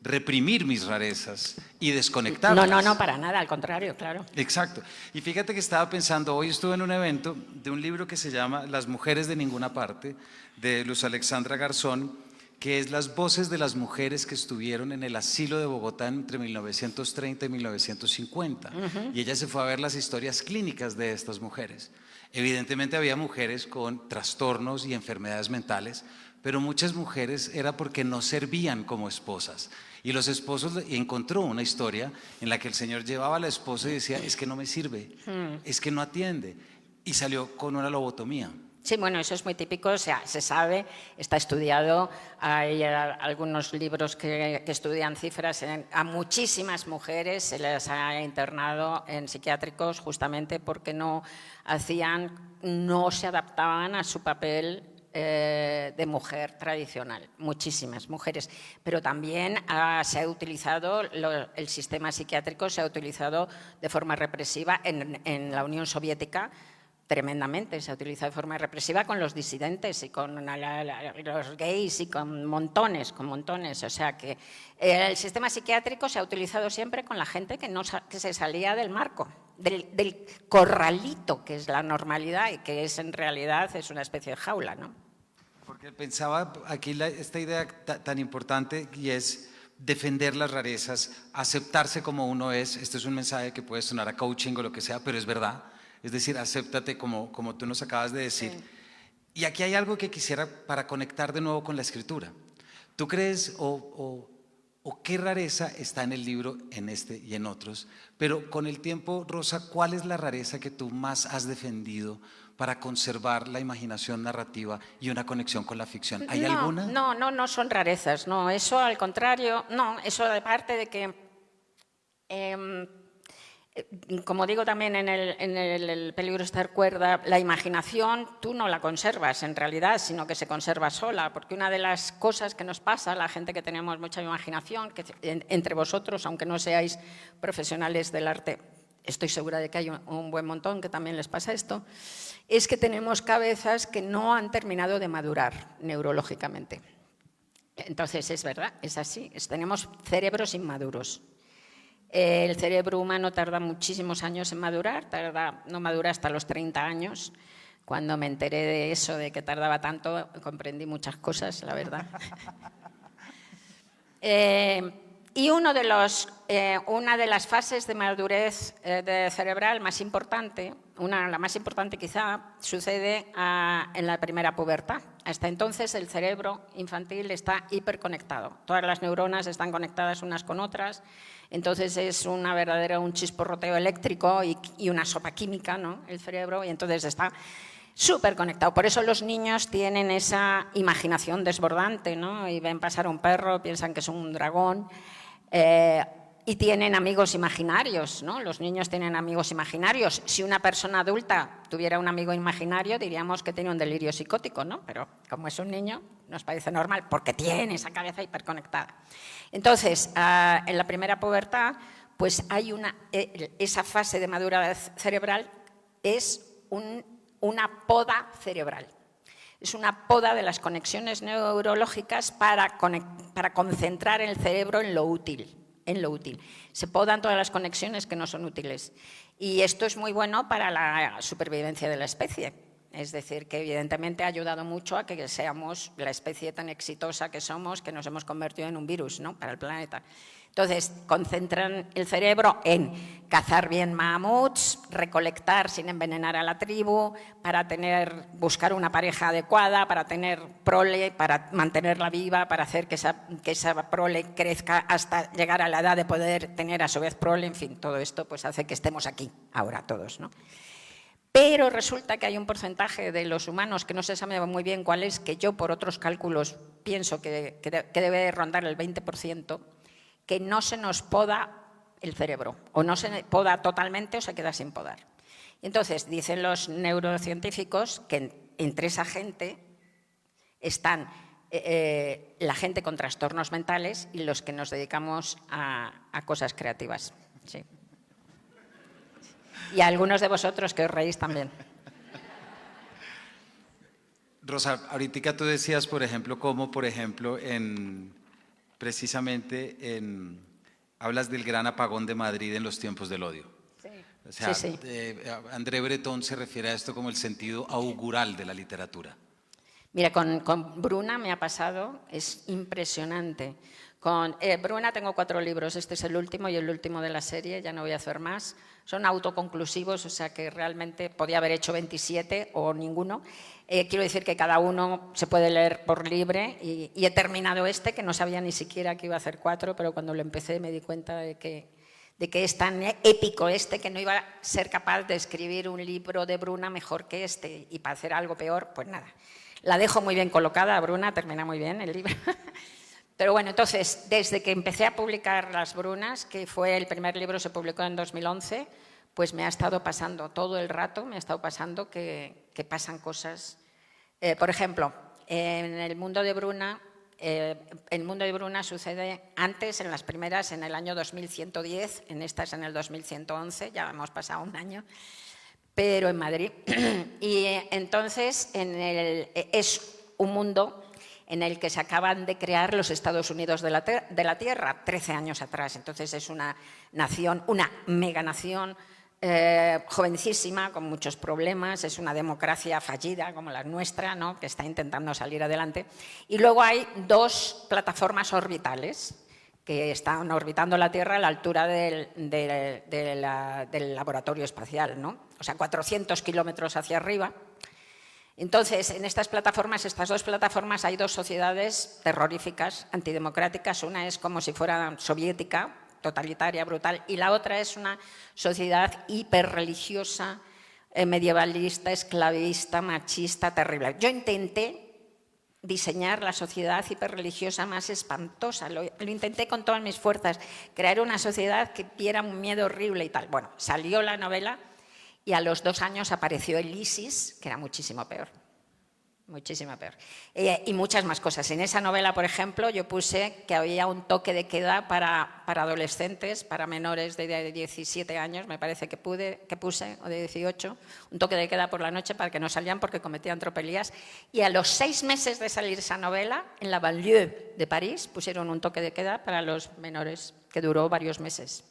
reprimir mis rarezas y desconectarlas. No, para nada, al contrario, claro. Exacto. Y fíjate que estaba pensando, hoy estuve en un evento de un libro que se llama Las mujeres de ninguna parte, de Luz Alexandra Garzón, que es las voces de las mujeres que estuvieron en el asilo de Bogotá entre 1930 y 1950. Y ella se fue a ver las historias clínicas de estas mujeres. Evidentemente había mujeres con trastornos y enfermedades mentales, pero muchas mujeres era porque no servían como esposas. Y los esposos, encontró una historia en la que el señor llevaba a la esposa y decía, es que no me sirve, es que no atiende. Y salió con una lobotomía. Sí, bueno, eso es muy típico, o sea, se sabe, está estudiado, hay algunos libros que estudian cifras, a muchísimas mujeres se les ha internado en psiquiátricos justamente porque no se adaptaban a su papel de mujer tradicional, muchísimas mujeres, pero también se ha utilizado, el sistema psiquiátrico se ha utilizado de forma represiva en la Unión Soviética. Tremendamente, se ha utilizado de forma represiva con los disidentes y con los gays y con montones, o sea que el sistema psiquiátrico se ha utilizado siempre con la gente que se salía del marco, del corralito que es la normalidad y que es en realidad es una especie de jaula, ¿no? Porque pensaba aquí esta idea tan importante y es defender las rarezas, aceptarse como uno es. Este es un mensaje que puede sonar a coaching o lo que sea, pero es verdad. Es decir, acéptate como tú nos acabas de decir. Sí. Y aquí hay algo que quisiera para conectar de nuevo con la escritura. ¿Tú crees o qué rareza está en el libro, en este y en otros? Pero con el tiempo, Rosa, ¿cuál es la rareza que tú más has defendido para conservar la imaginación narrativa y una conexión con la ficción? ¿Hay alguna? No son rarezas, no, eso al contrario, no, eso de parte de que... como digo también en el peligro estar cuerda, la imaginación tú no la conservas en realidad, sino que se conserva sola, porque una de las cosas que nos pasa a la gente que tenemos mucha imaginación, que entre vosotros, aunque no seáis profesionales del arte, estoy segura de que hay un buen montón que también les pasa esto, es que tenemos cabezas que no han terminado de madurar neurológicamente. Entonces es verdad, es así, tenemos cerebros inmaduros. El cerebro humano tarda muchísimos años en madurar, no madura hasta los 30 años. Cuando me enteré de eso, de que tardaba tanto, comprendí muchas cosas, la verdad. Y una de las fases de madurez cerebral más importante, la más importante quizá, sucede en la primera pubertad. Hasta entonces el cerebro infantil está hiperconectado. Todas las neuronas están conectadas unas con otras. Entonces es un chisporroteo eléctrico y una sopa química, ¿no? El cerebro, y entonces está súper conectado. Por eso los niños tienen esa imaginación desbordante, ¿no? Y ven pasar un perro, piensan que es un dragón, y tienen amigos imaginarios, ¿no? Los niños tienen amigos imaginarios. Si una persona adulta tuviera un amigo imaginario, diríamos que tiene un delirio psicótico, ¿no? Pero como es un niño, nos parece normal, porque tiene esa cabeza hiperconectada. Entonces, en la primera pubertad, pues hay esa fase de madurez cerebral es una poda cerebral. Es una poda de las conexiones neurológicas para concentrar el cerebro en lo útil. Se podan todas las conexiones que no son útiles. Y esto es muy bueno para la supervivencia de la especie. Es decir, que evidentemente ha ayudado mucho a que seamos la especie tan exitosa que somos, que nos hemos convertido en un virus, ¿no? Para el planeta. Entonces, concentran el cerebro en cazar bien mamuts, recolectar sin envenenar a la tribu, para buscar una pareja adecuada, para tener prole, para mantenerla viva, para hacer que esa prole crezca hasta llegar a la edad de poder tener a su vez prole. En fin, todo esto pues hace que estemos aquí ahora todos, ¿no? Pero resulta que hay un porcentaje de los humanos que no se sabe muy bien cuál es, que yo por otros cálculos pienso que debe rondar el 20%, que no se nos poda el cerebro, o no se poda totalmente o se queda sin podar. Y entonces dicen los neurocientíficos que entre esa gente están la gente con trastornos mentales y los que nos dedicamos a cosas creativas. Sí. Y a algunos de vosotros que os reís también. Rosa, ahorita tú decías, por ejemplo, hablas del gran apagón de Madrid en los tiempos del odio. Sí. O sea, sí. André Breton se refiere a esto como el sentido augural de la literatura. Mira, con Bruna me ha pasado, es impresionante. Con Bruna tengo 4 libros, este es el último y el último de la serie, ya no voy a hacer más. Son autoconclusivos, o sea que realmente podía haber hecho 27 o ninguno. Quiero decir que cada uno se puede leer por libre y he terminado este, que no sabía ni siquiera que iba a hacer 4, pero cuando lo empecé me di cuenta de que es tan épico que no iba a ser capaz de escribir un libro de Bruna mejor que este, y para hacer algo peor, pues nada. La dejo muy bien colocada, Bruna, termina muy bien el libro. Pero bueno, entonces, desde que empecé a publicar Las Brunas, que fue el primer libro, se publicó en 2011, pues me ha estado pasando todo el rato, que pasan cosas. Por ejemplo, En el mundo de Bruna, el mundo de Bruna sucede antes, en las primeras, en el año 2110, en estas en el 2111, ya hemos pasado un año, pero en Madrid. Y entonces es un mundo en el que se acaban de crear los Estados Unidos de la Tierra, 13 años atrás. Entonces es una nación, una meganación, jovencísima, con muchos problemas, es una democracia fallida como la nuestra, ¿no?, que está intentando salir adelante. Y luego hay dos plataformas orbitales que están orbitando la Tierra a la altura del laboratorio espacial, ¿no? O sea, 400 kilómetros hacia arriba. Entonces, en estas dos plataformas, hay dos sociedades terroríficas, antidemocráticas. Una es como si fuera soviética, totalitaria, brutal, y la otra es una sociedad hiperreligiosa, medievalista, esclavista, machista, terrible. Yo intenté diseñar la sociedad hiperreligiosa más espantosa, lo intenté con todas mis fuerzas, crear una sociedad que diera un miedo horrible y tal. Bueno, salió la novela y a los 2 años apareció el ISIS, que era muchísimo peor. Muchísimo peor. Y muchas más cosas. En esa novela, por ejemplo, yo puse que había un toque de queda para adolescentes, para menores de 17 años, me parece que puse, o de 18, un toque de queda por la noche para que no salían porque cometían tropelías. Y a los 6 meses de salir esa novela, en la banlieue de París, pusieron un toque de queda para los menores, que duró varios meses.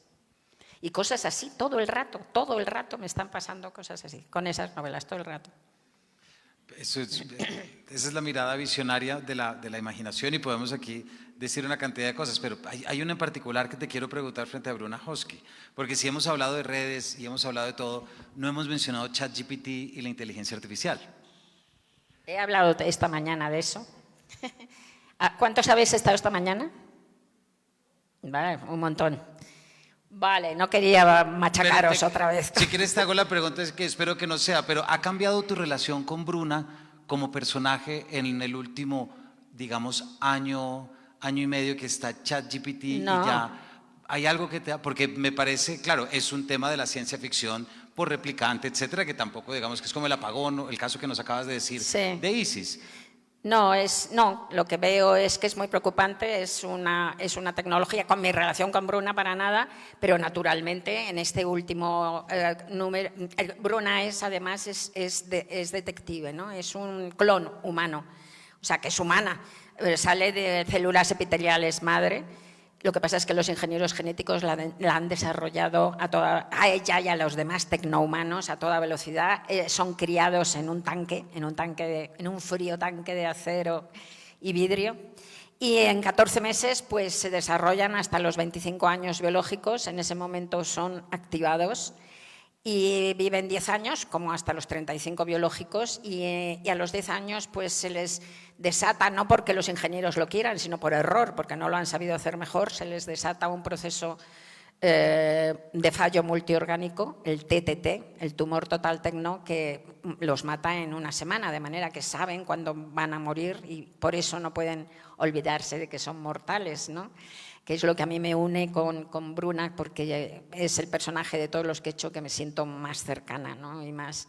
Y cosas así, todo el rato me están pasando cosas así, con esas novelas, todo el rato. Esa es la mirada visionaria de la imaginación, y podemos aquí decir una cantidad de cosas, pero hay una en particular que te quiero preguntar frente a Bruna Husky, porque si hemos hablado de redes y hemos hablado de todo, no hemos mencionado ChatGPT y la inteligencia artificial. He hablado esta mañana de eso. ¿Cuántos habéis estado esta mañana? Vale, un montón. Vale, no quería machacaros otra vez. Si quieres te hago la pregunta, es que espero que no sea, pero ¿ha cambiado tu relación con Bruna como personaje en el último, digamos, año y medio que está ChatGPT? No. Y ya hay algo que te... Porque me parece, claro, es un tema de la ciencia ficción por replicante, etcétera, que tampoco, digamos, que es como el apagón, el caso que nos acabas de decir, sí, de ISIS. No, lo que veo es que es muy preocupante, es una tecnología, con mi relación con Bruna para nada, pero naturalmente en este último número, Bruna además es detective, ¿no? Es un clon humano, o sea que es humana, sale de células epiteliales madre. Lo que pasa es que los ingenieros genéticos la han desarrollado a ella y a los demás tecnohumanos a toda velocidad. Son criados en un frío tanque de acero y vidrio. Y en 14 meses pues, se desarrollan hasta los 25 años biológicos. En ese momento son activados y viven 10 años, como hasta los 35 biológicos, y a los 10 años pues se les desata, no porque los ingenieros lo quieran, sino por error, porque no lo han sabido hacer mejor, se les desata un proceso de fallo multiorgánico, el TTT, el tumor total tecno, que los mata en una semana, de manera que saben cuándo van a morir y por eso no pueden olvidarse de que son mortales, ¿no? Que es lo que a mí me une con Bruna, porque es el personaje de todos los que he hecho que me siento más cercana, ¿no? Y más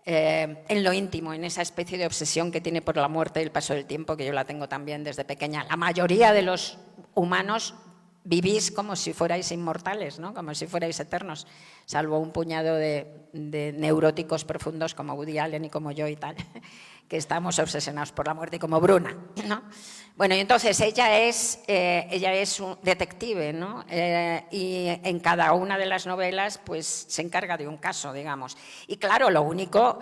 en lo íntimo, en esa especie de obsesión que tiene por la muerte y el paso del tiempo, que yo la tengo también desde pequeña. La mayoría de los humanos vivís como si fuerais inmortales, ¿no? Como si fuerais eternos, salvo un puñado de neuróticos profundos como Woody Allen y como yo y tal, que estamos obsesionados por la muerte, y como Bruna, ¿no? Bueno, y entonces ella es un detective, ¿no? Y en cada una de las novelas pues se encarga de un caso, digamos. Y claro, lo único,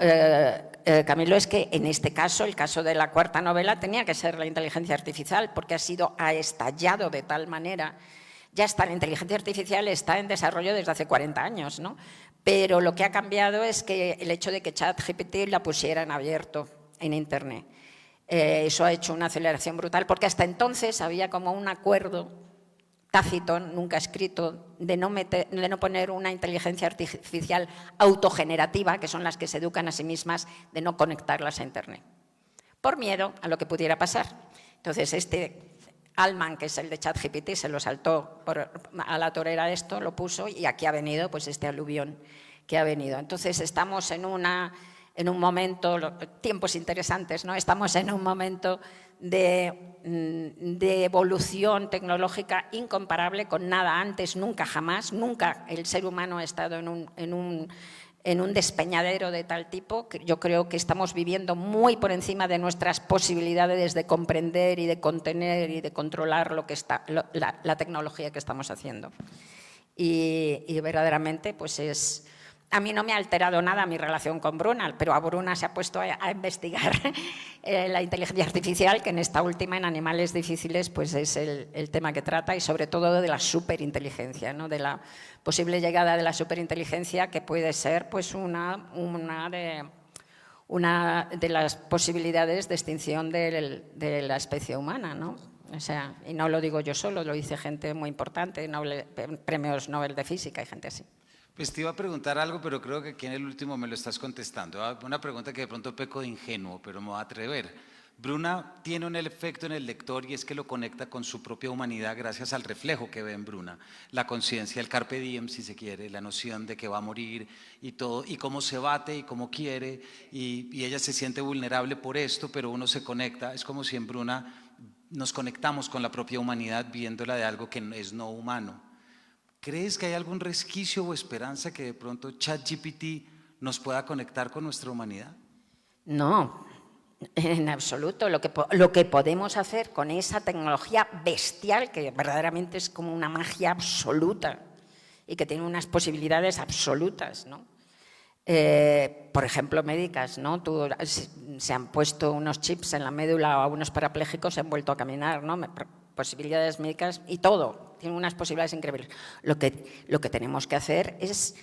Camilo, es que en este caso, el caso de la cuarta novela, tenía que ser la inteligencia artificial, porque ha estallado de tal manera. Ya está, la inteligencia artificial está en desarrollo desde hace 40 años, ¿no? Pero lo que ha cambiado es que el hecho de que ChatGPT la pusiera en abierto en Internet. Eso ha hecho una aceleración brutal, porque hasta entonces había como un acuerdo tácito, nunca escrito, de no poner una inteligencia artificial autogenerativa, que son las que se educan a sí mismas, de no conectarlas a Internet, por miedo a lo que pudiera pasar. Entonces Altman, que es el de ChatGPT, se lo saltó a la torera esto, lo puso, y aquí ha venido pues este aluvión que ha venido. Entonces estamos en una en un momento, tiempos interesantes, ¿no? Estamos en un momento de evolución tecnológica incomparable con nada antes, nunca jamás, nunca el ser humano ha estado en un despeñadero de tal tipo. Yo creo que estamos viviendo muy por encima de nuestras posibilidades de comprender y de contener y de controlar lo que está, la tecnología que estamos haciendo. Y verdaderamente, pues a mí no me ha alterado nada mi relación con Bruna, pero a Bruna se ha puesto a investigar la inteligencia artificial, que en esta última, en Animales difíciles, pues es el tema que trata, y sobre todo de la superinteligencia, ¿no? De la posible llegada de la superinteligencia, que puede ser pues una de las posibilidades de extinción de la especie humana, ¿no? O sea, y no lo digo yo solo, lo dice gente muy importante, premios Nobel de Física y gente así. Pues te iba a preguntar algo, pero creo que aquí en el último me lo estás contestando. Una pregunta que de pronto peco de ingenuo, pero me voy a atrever. Bruna tiene un efecto en el lector y es que lo conecta con su propia humanidad gracias al reflejo que ve en Bruna. La conciencia, el carpe diem, si se quiere, la noción de que va a morir y todo, y cómo se bate y cómo quiere, y ella se siente vulnerable por esto, pero uno se conecta. Es como si en Bruna nos conectamos con la propia humanidad viéndola de algo que es no humano. ¿Crees que hay algún resquicio o esperanza que de pronto ChatGPT nos pueda conectar con nuestra humanidad? No, en absoluto. Lo que podemos hacer con esa tecnología bestial, que verdaderamente es como una magia absoluta y que tiene unas posibilidades absolutas, ¿no? Por ejemplo, médicas, ¿no? Se han puesto unos chips en la médula a unos parapléjicos, se han vuelto a caminar, ¿no? Posibilidades médicas y todo, tiene unas posibilidades increíbles. Lo que tenemos que hacer es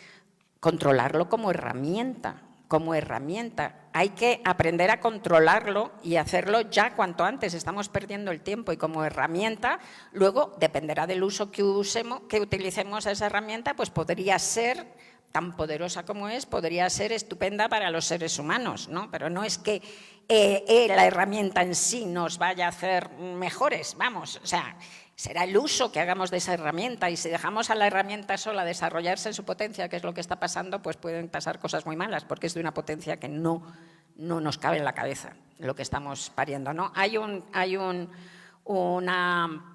controlarlo como herramienta. Hay que aprender a controlarlo y hacerlo ya cuanto antes, estamos perdiendo el tiempo, y como herramienta, luego dependerá del uso que utilicemos esa herramienta, pues podría ser tan poderosa como podría ser estupenda para los seres humanos, ¿no? Pero no es que la herramienta en sí nos vaya a hacer mejores, vamos, o sea, será el uso que hagamos de esa herramienta, y si dejamos a la herramienta sola desarrollarse en su potencia, que es lo que está pasando, pues pueden pasar cosas muy malas, porque es de una potencia que no nos cabe en la cabeza lo que estamos pariendo, ¿no? Hay una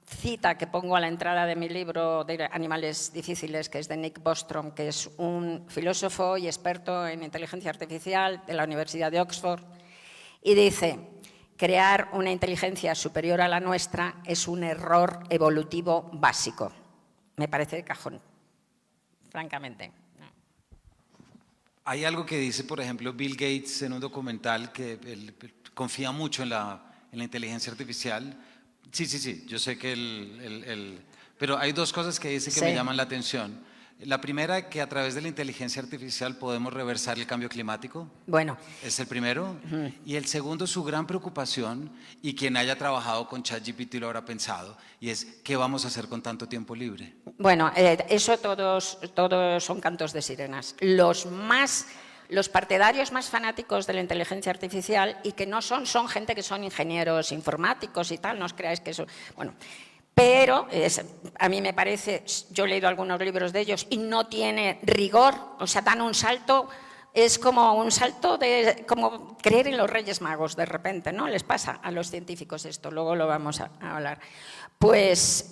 cita que pongo a la entrada de mi libro de Animales difíciles, que es de Nick Bostrom, que es un filósofo y experto en inteligencia artificial de la Universidad de Oxford, y dice: crear una inteligencia superior a la nuestra es un error evolutivo básico. Me parece de cajón, francamente. Hay algo que dice, por ejemplo, Bill Gates en un documental, que él confía mucho en la inteligencia artificial. Sí, yo sé que pero hay dos cosas que dice que me llaman la atención. La primera, que a través de la inteligencia artificial podemos reversar el cambio climático. Bueno. Es el primero. Y el segundo, su gran preocupación, y quien haya trabajado con ChatGPT lo habrá pensado, y es: ¿qué vamos a hacer con tanto tiempo libre? Bueno, eso todos son cantos de sirenas. Los partidarios más fanáticos de la inteligencia artificial, y que no son gente que son ingenieros informáticos y tal, no os creáis que eso... Bueno, pero a mí me parece, yo he leído algunos libros de ellos y no tiene rigor, o sea, dan un salto, es como un salto como creer en los Reyes Magos de repente, ¿no? Les pasa a los científicos esto, luego lo vamos a hablar. Pues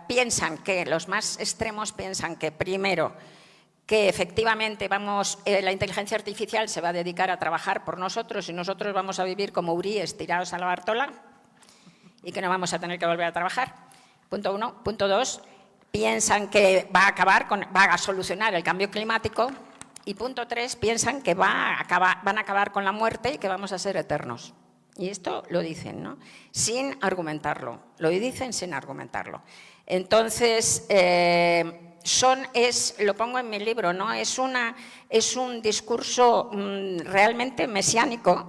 piensan que, los más extremos piensan que, primero, que efectivamente la inteligencia artificial se va a dedicar a trabajar por nosotros y nosotros vamos a vivir como uríes tirados a la Bartola y que no vamos a tener que volver a trabajar. Punto 1. Punto 2, piensan que va a solucionar el cambio climático. Y punto 3, piensan que van a acabar con la muerte y que vamos a ser eternos. Y esto lo dicen, ¿no? Sin argumentarlo. Lo dicen sin argumentarlo. Entonces, lo pongo en mi libro, ¿no? Es un discurso realmente mesiánico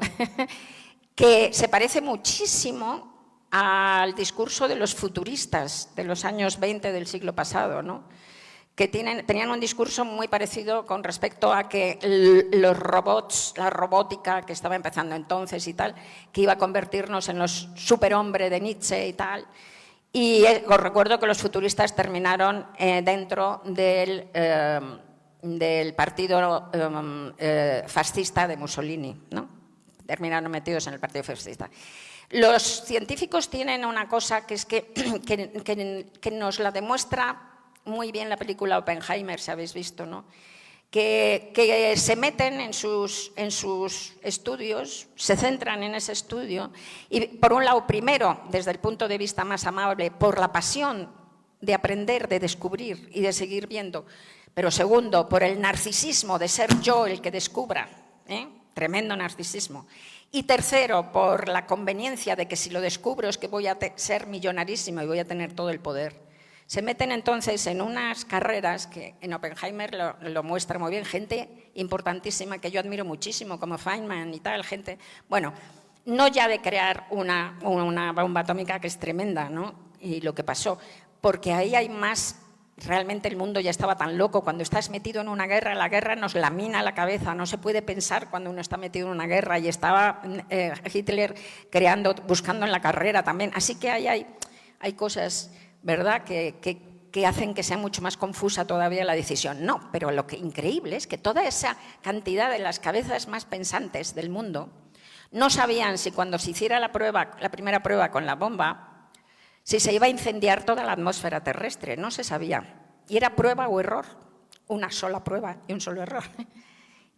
que se parece muchísimo al discurso de los futuristas de los años 20 del siglo pasado, ¿no? Que tenían un discurso muy parecido con respecto a que los robots, la robótica que estaba empezando entonces y tal, que iba a convertirnos en los superhombres de Nietzsche y tal. Y os recuerdo que los futuristas terminaron dentro del del partido fascista de Mussolini, ¿no? Terminaron metidos en el partido fascista. Los científicos tienen una cosa que es que nos la demuestra muy bien la película Oppenheimer, si habéis visto, ¿no? Que se meten en sus estudios, se centran en ese estudio y, por un lado, primero, desde el punto de vista más amable, por la pasión de aprender, de descubrir y de seguir viendo, pero segundo, por el narcisismo de ser yo el que descubra, tremendo narcisismo, y tercero, por la conveniencia de que si lo descubro es que voy a ser millonarísimo y voy a tener todo el poder. Se meten entonces en unas carreras que en Oppenheimer lo muestra muy bien, gente importantísima que yo admiro muchísimo, como Feynman y tal, gente, bueno, no ya de crear una bomba atómica que es tremenda, ¿no? Y lo que pasó, porque ahí hay más, realmente el mundo ya estaba tan loco, cuando estás metido en una guerra, la guerra nos lamina la cabeza, no se puede pensar cuando uno está metido en una guerra, y estaba Hitler buscando en la carrera también, así que ahí hay cosas, ¿verdad?, que hacen que sea mucho más confusa todavía la decisión. No, pero lo que increíble es que toda esa cantidad de las cabezas más pensantes del mundo no sabían si cuando se hiciera la primera prueba con la bomba, si se iba a incendiar toda la atmósfera terrestre, no se sabía. Y era prueba o error, una sola prueba y un solo error.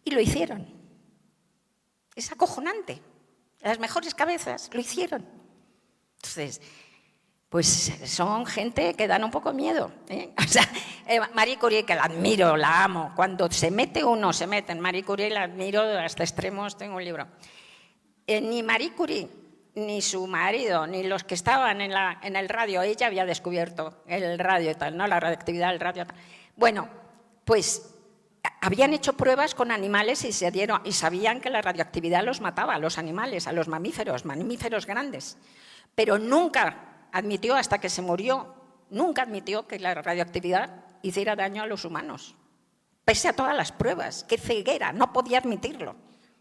Y lo hicieron. Es acojonante. Las mejores cabezas lo hicieron. Entonces, pues son gente que dan un poco miedo, ¿eh? O sea, Marie Curie, que la admiro, la amo. Cuando se mete en Marie Curie, la admiro hasta extremos, tengo un libro. Ni Marie Curie, ni su marido, ni los que estaban en el radio, ella había descubierto el radio y tal, ¿no? La radioactividad del radio. Bueno, pues habían hecho pruebas con animales y sabían que la radioactividad los mataba a los animales, a los mamíferos grandes, pero nunca admitió, hasta que se murió, nunca admitió que la radioactividad hiciera daño a los humanos, pese a todas las pruebas. ¡Qué ceguera! No podía admitirlo,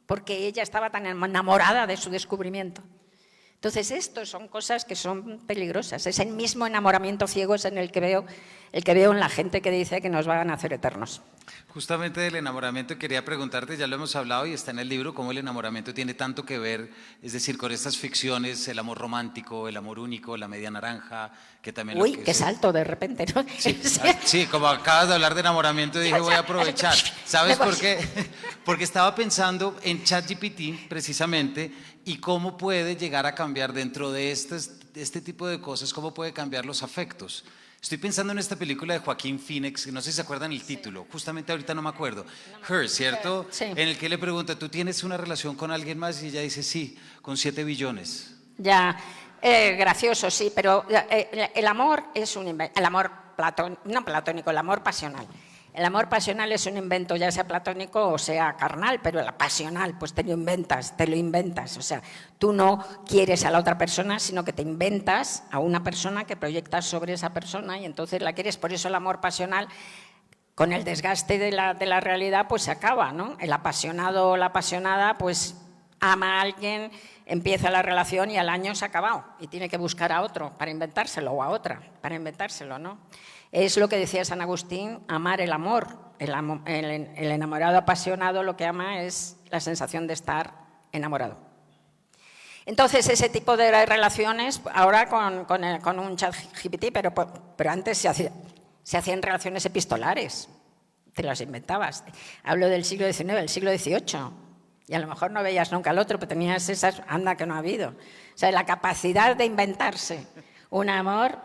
porque ella estaba tan enamorada de su descubrimiento. Entonces, esto son cosas que son peligrosas. Es el mismo enamoramiento ciego es en el que veo en la gente que dice que nos van a hacer eternos. Justamente del enamoramiento quería preguntarte, ya lo hemos hablado y está en el libro, cómo el enamoramiento tiene tanto que ver, es decir, con estas ficciones, el amor romántico, el amor único, la media naranja, que también... Uy, qué salto de repente, ¿no? Sí, como acabas de hablar de enamoramiento, dije voy a aprovechar. ¿Sabes por qué? Porque estaba pensando en ChatGPT precisamente y cómo puede llegar a cambiar dentro de este tipo de cosas, cómo puede cambiar los afectos. Estoy pensando en esta película de Joaquín Phoenix, no sé si se acuerdan el título, justamente ahorita no me acuerdo. Her, ¿cierto? Sí. En el que le pregunta, ¿tú tienes una relación con alguien más? Y ella dice, sí, con 7 billones. Ya, gracioso, sí, pero el amor es un invento, el amor no platónico, el amor pasional. El amor pasional es un invento, ya sea platónico o sea carnal, pero el pasional, pues te lo inventas. O sea, tú no quieres a la otra persona, sino que te inventas a una persona que proyectas sobre esa persona y entonces la quieres. Por eso el amor pasional, con el desgaste de la realidad, pues se acaba, ¿no? El apasionado o la apasionada, pues ama a alguien, empieza la relación y al año se ha acabado y tiene que buscar a otro para inventárselo o a otra para inventárselo, ¿no? Es lo que decía San Agustín, amar el amor. El enamorado apasionado lo que ama es la sensación de estar enamorado. Entonces, ese tipo de relaciones, ahora con un ChatGPT, pero antes se hacían relaciones epistolares, te las inventabas. Hablo del siglo XIX, del siglo XVIII, y a lo mejor no veías nunca al otro, pero tenías esas, anda que no ha habido. O sea, la capacidad de inventarse un amor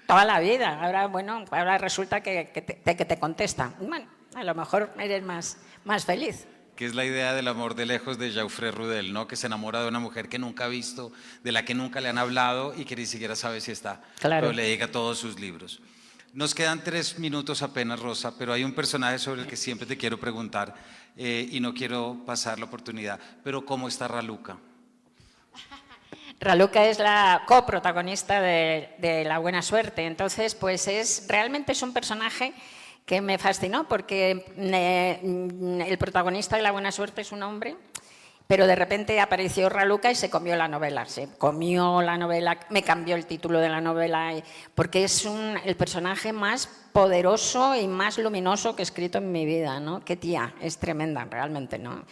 toda la vida. Ahora resulta que te contesta. Bueno, a lo mejor eres más feliz. Que es la idea del amor de lejos de Geoffrey Rudel, ¿no? Que se enamora de una mujer que nunca ha visto, de la que nunca le han hablado y que ni siquiera sabe si está. Claro. Pero le dedica todos sus libros. Nos quedan 3 minutos apenas, Rosa, pero hay un personaje sobre el que siempre te quiero preguntar y no quiero pasar la oportunidad. Pero ¿cómo está Raluca? Raluca es la coprotagonista de La Buena Suerte. Entonces, pues realmente es un personaje que me fascinó porque el protagonista de La Buena Suerte es un hombre pero de repente apareció Raluca y se comió la novela. Se comió la novela, me cambió el título de la novela, porque es el personaje más poderoso y más luminoso que he escrito en mi vida, ¿no? Qué tía, es tremenda realmente, ¿no?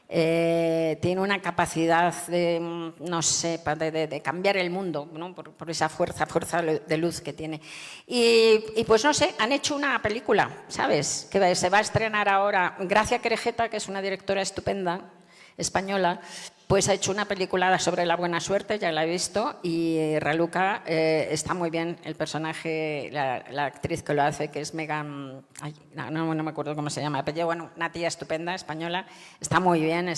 Tiene una capacidad de, no sé, de cambiar el mundo, ¿no? por esa fuerza de luz que tiene. Y pues no sé, han hecho una película, ¿sabes? Que se va a estrenar ahora. Gracia Querejeta, que es una directora estupenda, española, pues ha hecho una película sobre la buena suerte, ya la he visto, y Raluca está muy bien, el personaje, la actriz que lo hace, que es Megan, no me acuerdo cómo se llama, pero bueno, una tía estupenda, española, está muy bien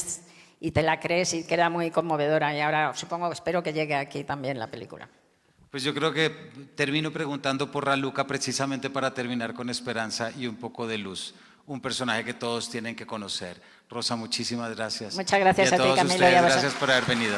y te la crees y queda muy conmovedora, y ahora espero que llegue aquí también la película. Pues yo creo que termino preguntando por Raluca precisamente para terminar con esperanza y un poco de luz. Un personaje que todos tienen que conocer. Rosa, muchísimas gracias. Muchas gracias y a ti, todos Camilo. ustedes, gracias por haber venido.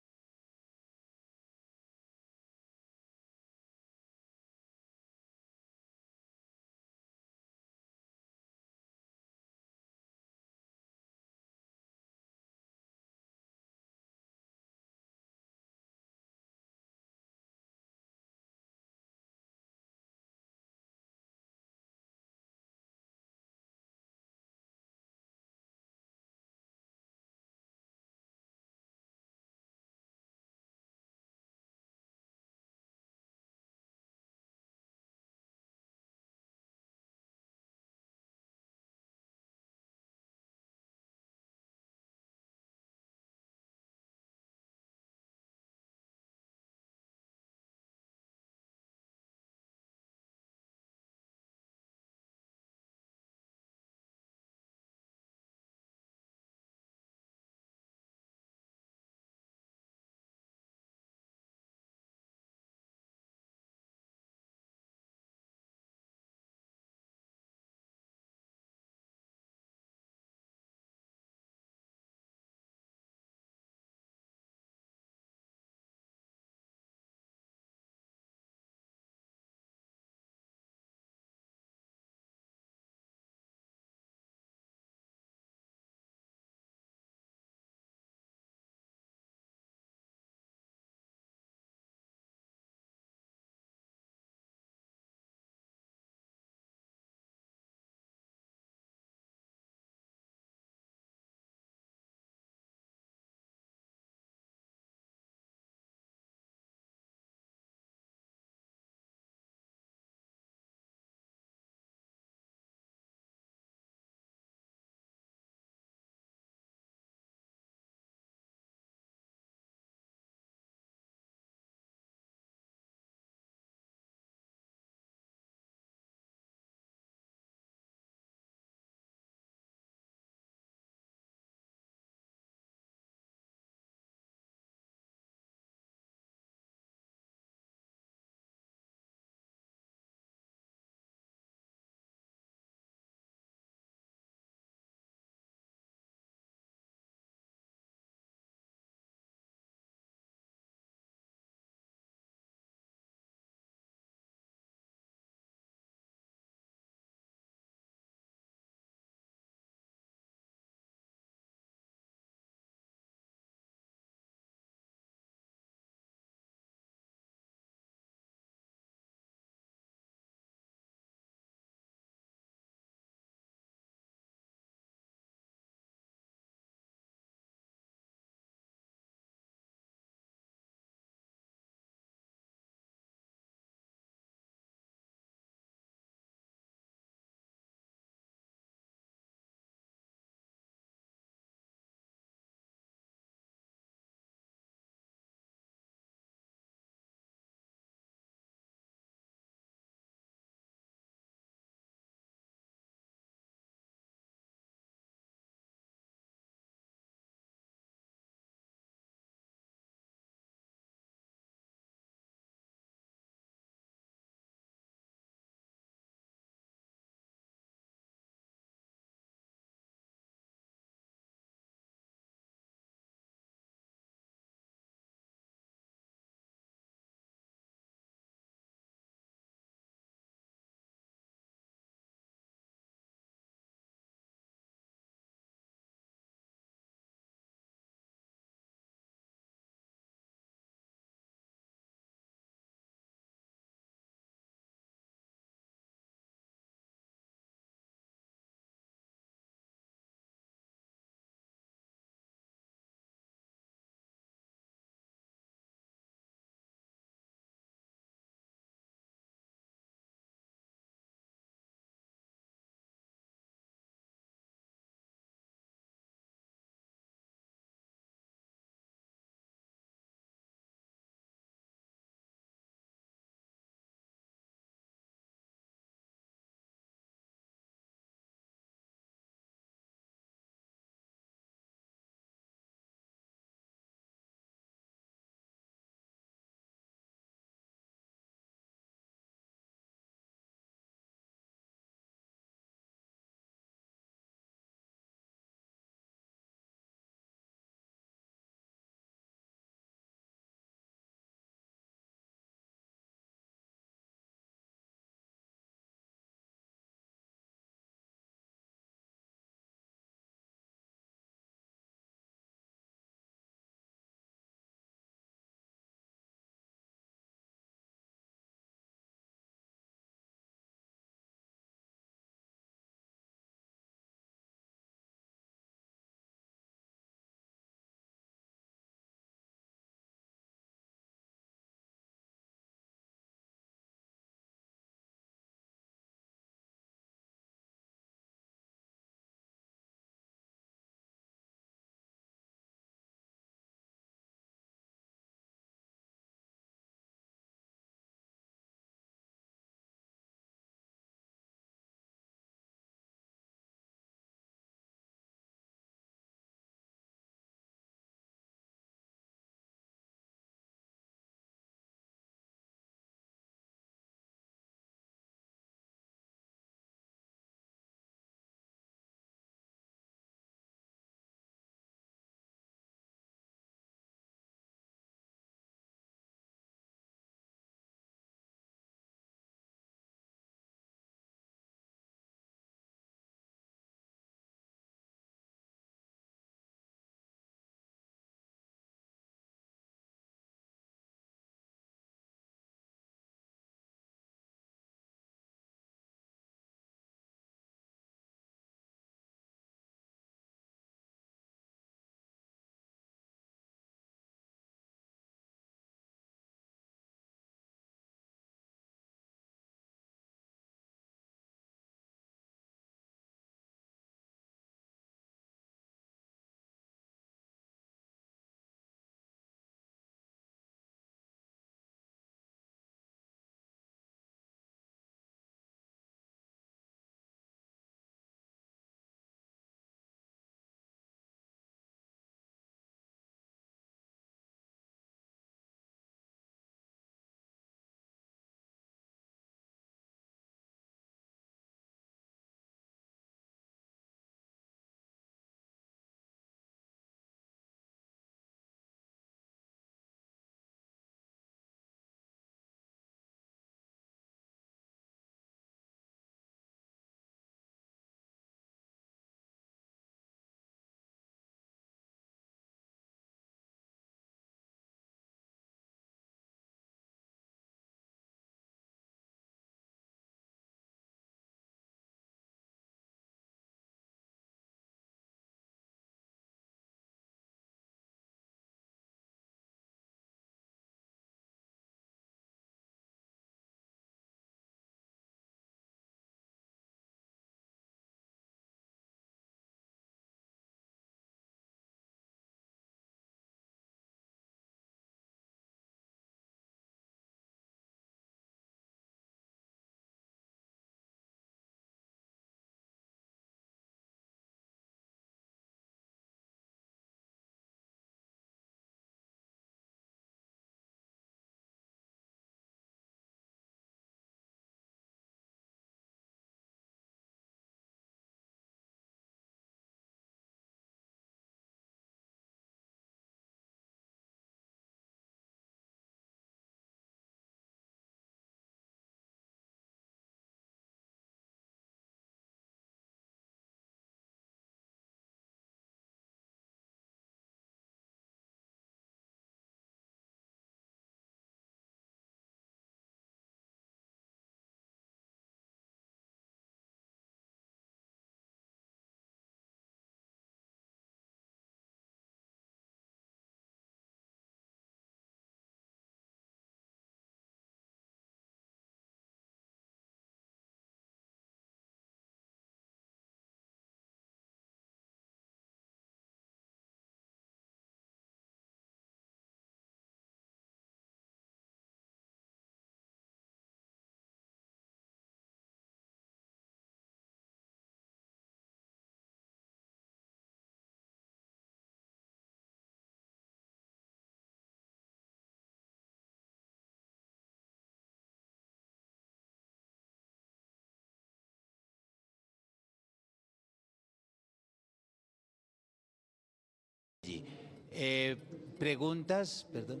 Preguntas, perdón.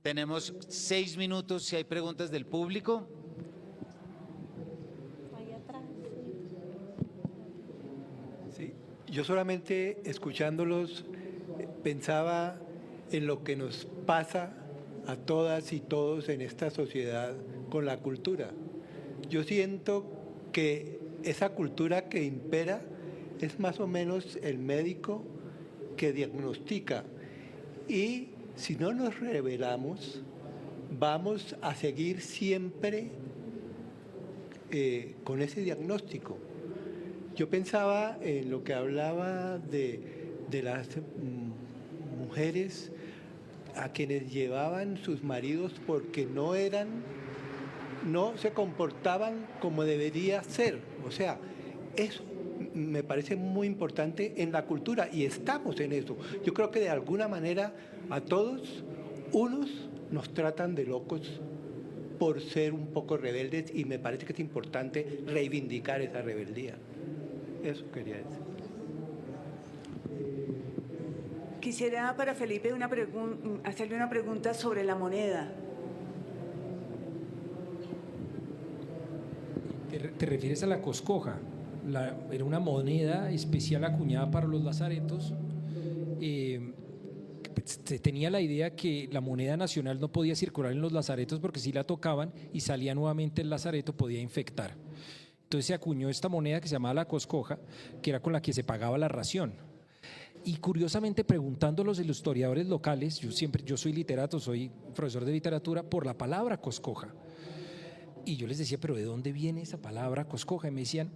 Tenemos 6 minutos si hay preguntas del público. Sí, yo solamente escuchándolos pensaba en lo que nos pasa a todas y todos en esta sociedad con la cultura. Yo siento que esa cultura que impera es más o menos el médico que diagnostica, y si no nos revelamos vamos a seguir siempre con ese diagnóstico. Yo pensaba en lo que hablaba de las mujeres a quienes llevaban sus maridos porque no se comportaban como debería ser. O sea, eso me parece muy importante en la cultura y estamos en eso. Yo creo que de alguna manera a todos, unos nos tratan de locos por ser un poco rebeldes, y me parece que es importante reivindicar esa rebeldía. Eso quería decir. Quisiera para Felipe hacerle una pregunta sobre la moneda. ¿Te refieres a la coscoja? Era una moneda especial acuñada para los lazaretos. Se tenía la idea que la moneda nacional no podía circular en los lazaretos porque si la tocaban y salía nuevamente el lazareto podía infectar. Entonces se acuñó esta moneda que se llamaba la coscoja, que era con la que se pagaba la ración. Y curiosamente, preguntando a los historiadores locales, yo soy literato, soy profesor de literatura, por la palabra coscoja. Y yo les decía, ¿pero de dónde viene esa palabra coscoja? Y me decían,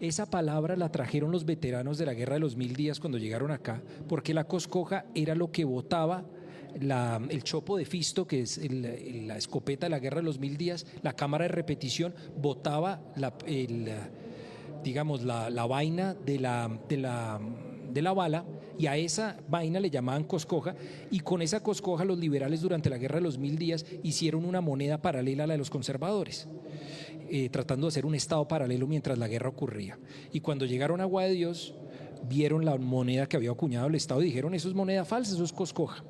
esa palabra la trajeron los veteranos de la Guerra de los 1000 días cuando llegaron acá, porque la coscoja era lo que botaba el chopo de Fisto, que es la escopeta de la Guerra de los 1000 días, la cámara de repetición, botaba la vaina de la bala, y a esa vaina le llamaban coscoja, y con esa coscoja los liberales durante la Guerra de los 1000 días hicieron una moneda paralela a la de los conservadores, tratando de hacer un estado paralelo mientras la guerra ocurría. Y cuando llegaron a Agua de Dios, vieron la moneda que había acuñado el Estado y dijeron, eso es moneda falsa, eso es coscoja.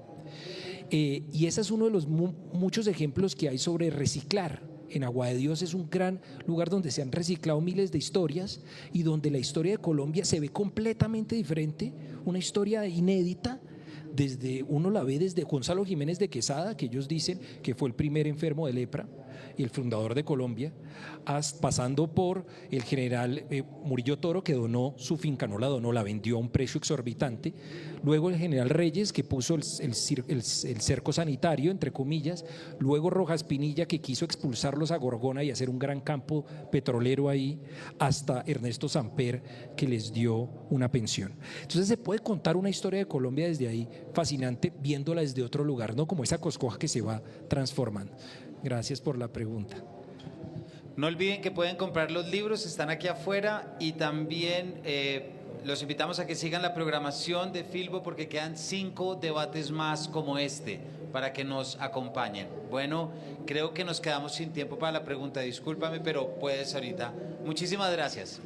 Y ese es uno de los muchos ejemplos que hay sobre reciclar. En Agua de Dios es un gran lugar donde se han reciclado miles de historias y donde la historia de Colombia se ve completamente diferente, una historia inédita. Uno la ve desde Gonzalo Jiménez de Quesada, que ellos dicen que fue el primer enfermo de lepra y el fundador de Colombia, pasando por el general Murillo Toro, que donó su finca, no la donó, la vendió a un precio exorbitante. Luego el general Reyes, que puso el cerco sanitario, entre comillas. Luego Rojas Pinilla, que quiso expulsarlos a Gorgona y hacer un gran campo petrolero ahí, hasta Ernesto Samper, que les dio una pensión. Entonces se puede contar una historia de Colombia desde ahí, fascinante, viéndola desde otro lugar, no como esa coscoja que se va transformando. Gracias por la pregunta. No olviden que pueden comprar los libros, están aquí afuera, y también los invitamos a que sigan la programación de Filbo porque quedan 5 debates más como este para que nos acompañen. Bueno, creo que nos quedamos sin tiempo para la pregunta, discúlpame, pero puedes ahorita. Muchísimas gracias.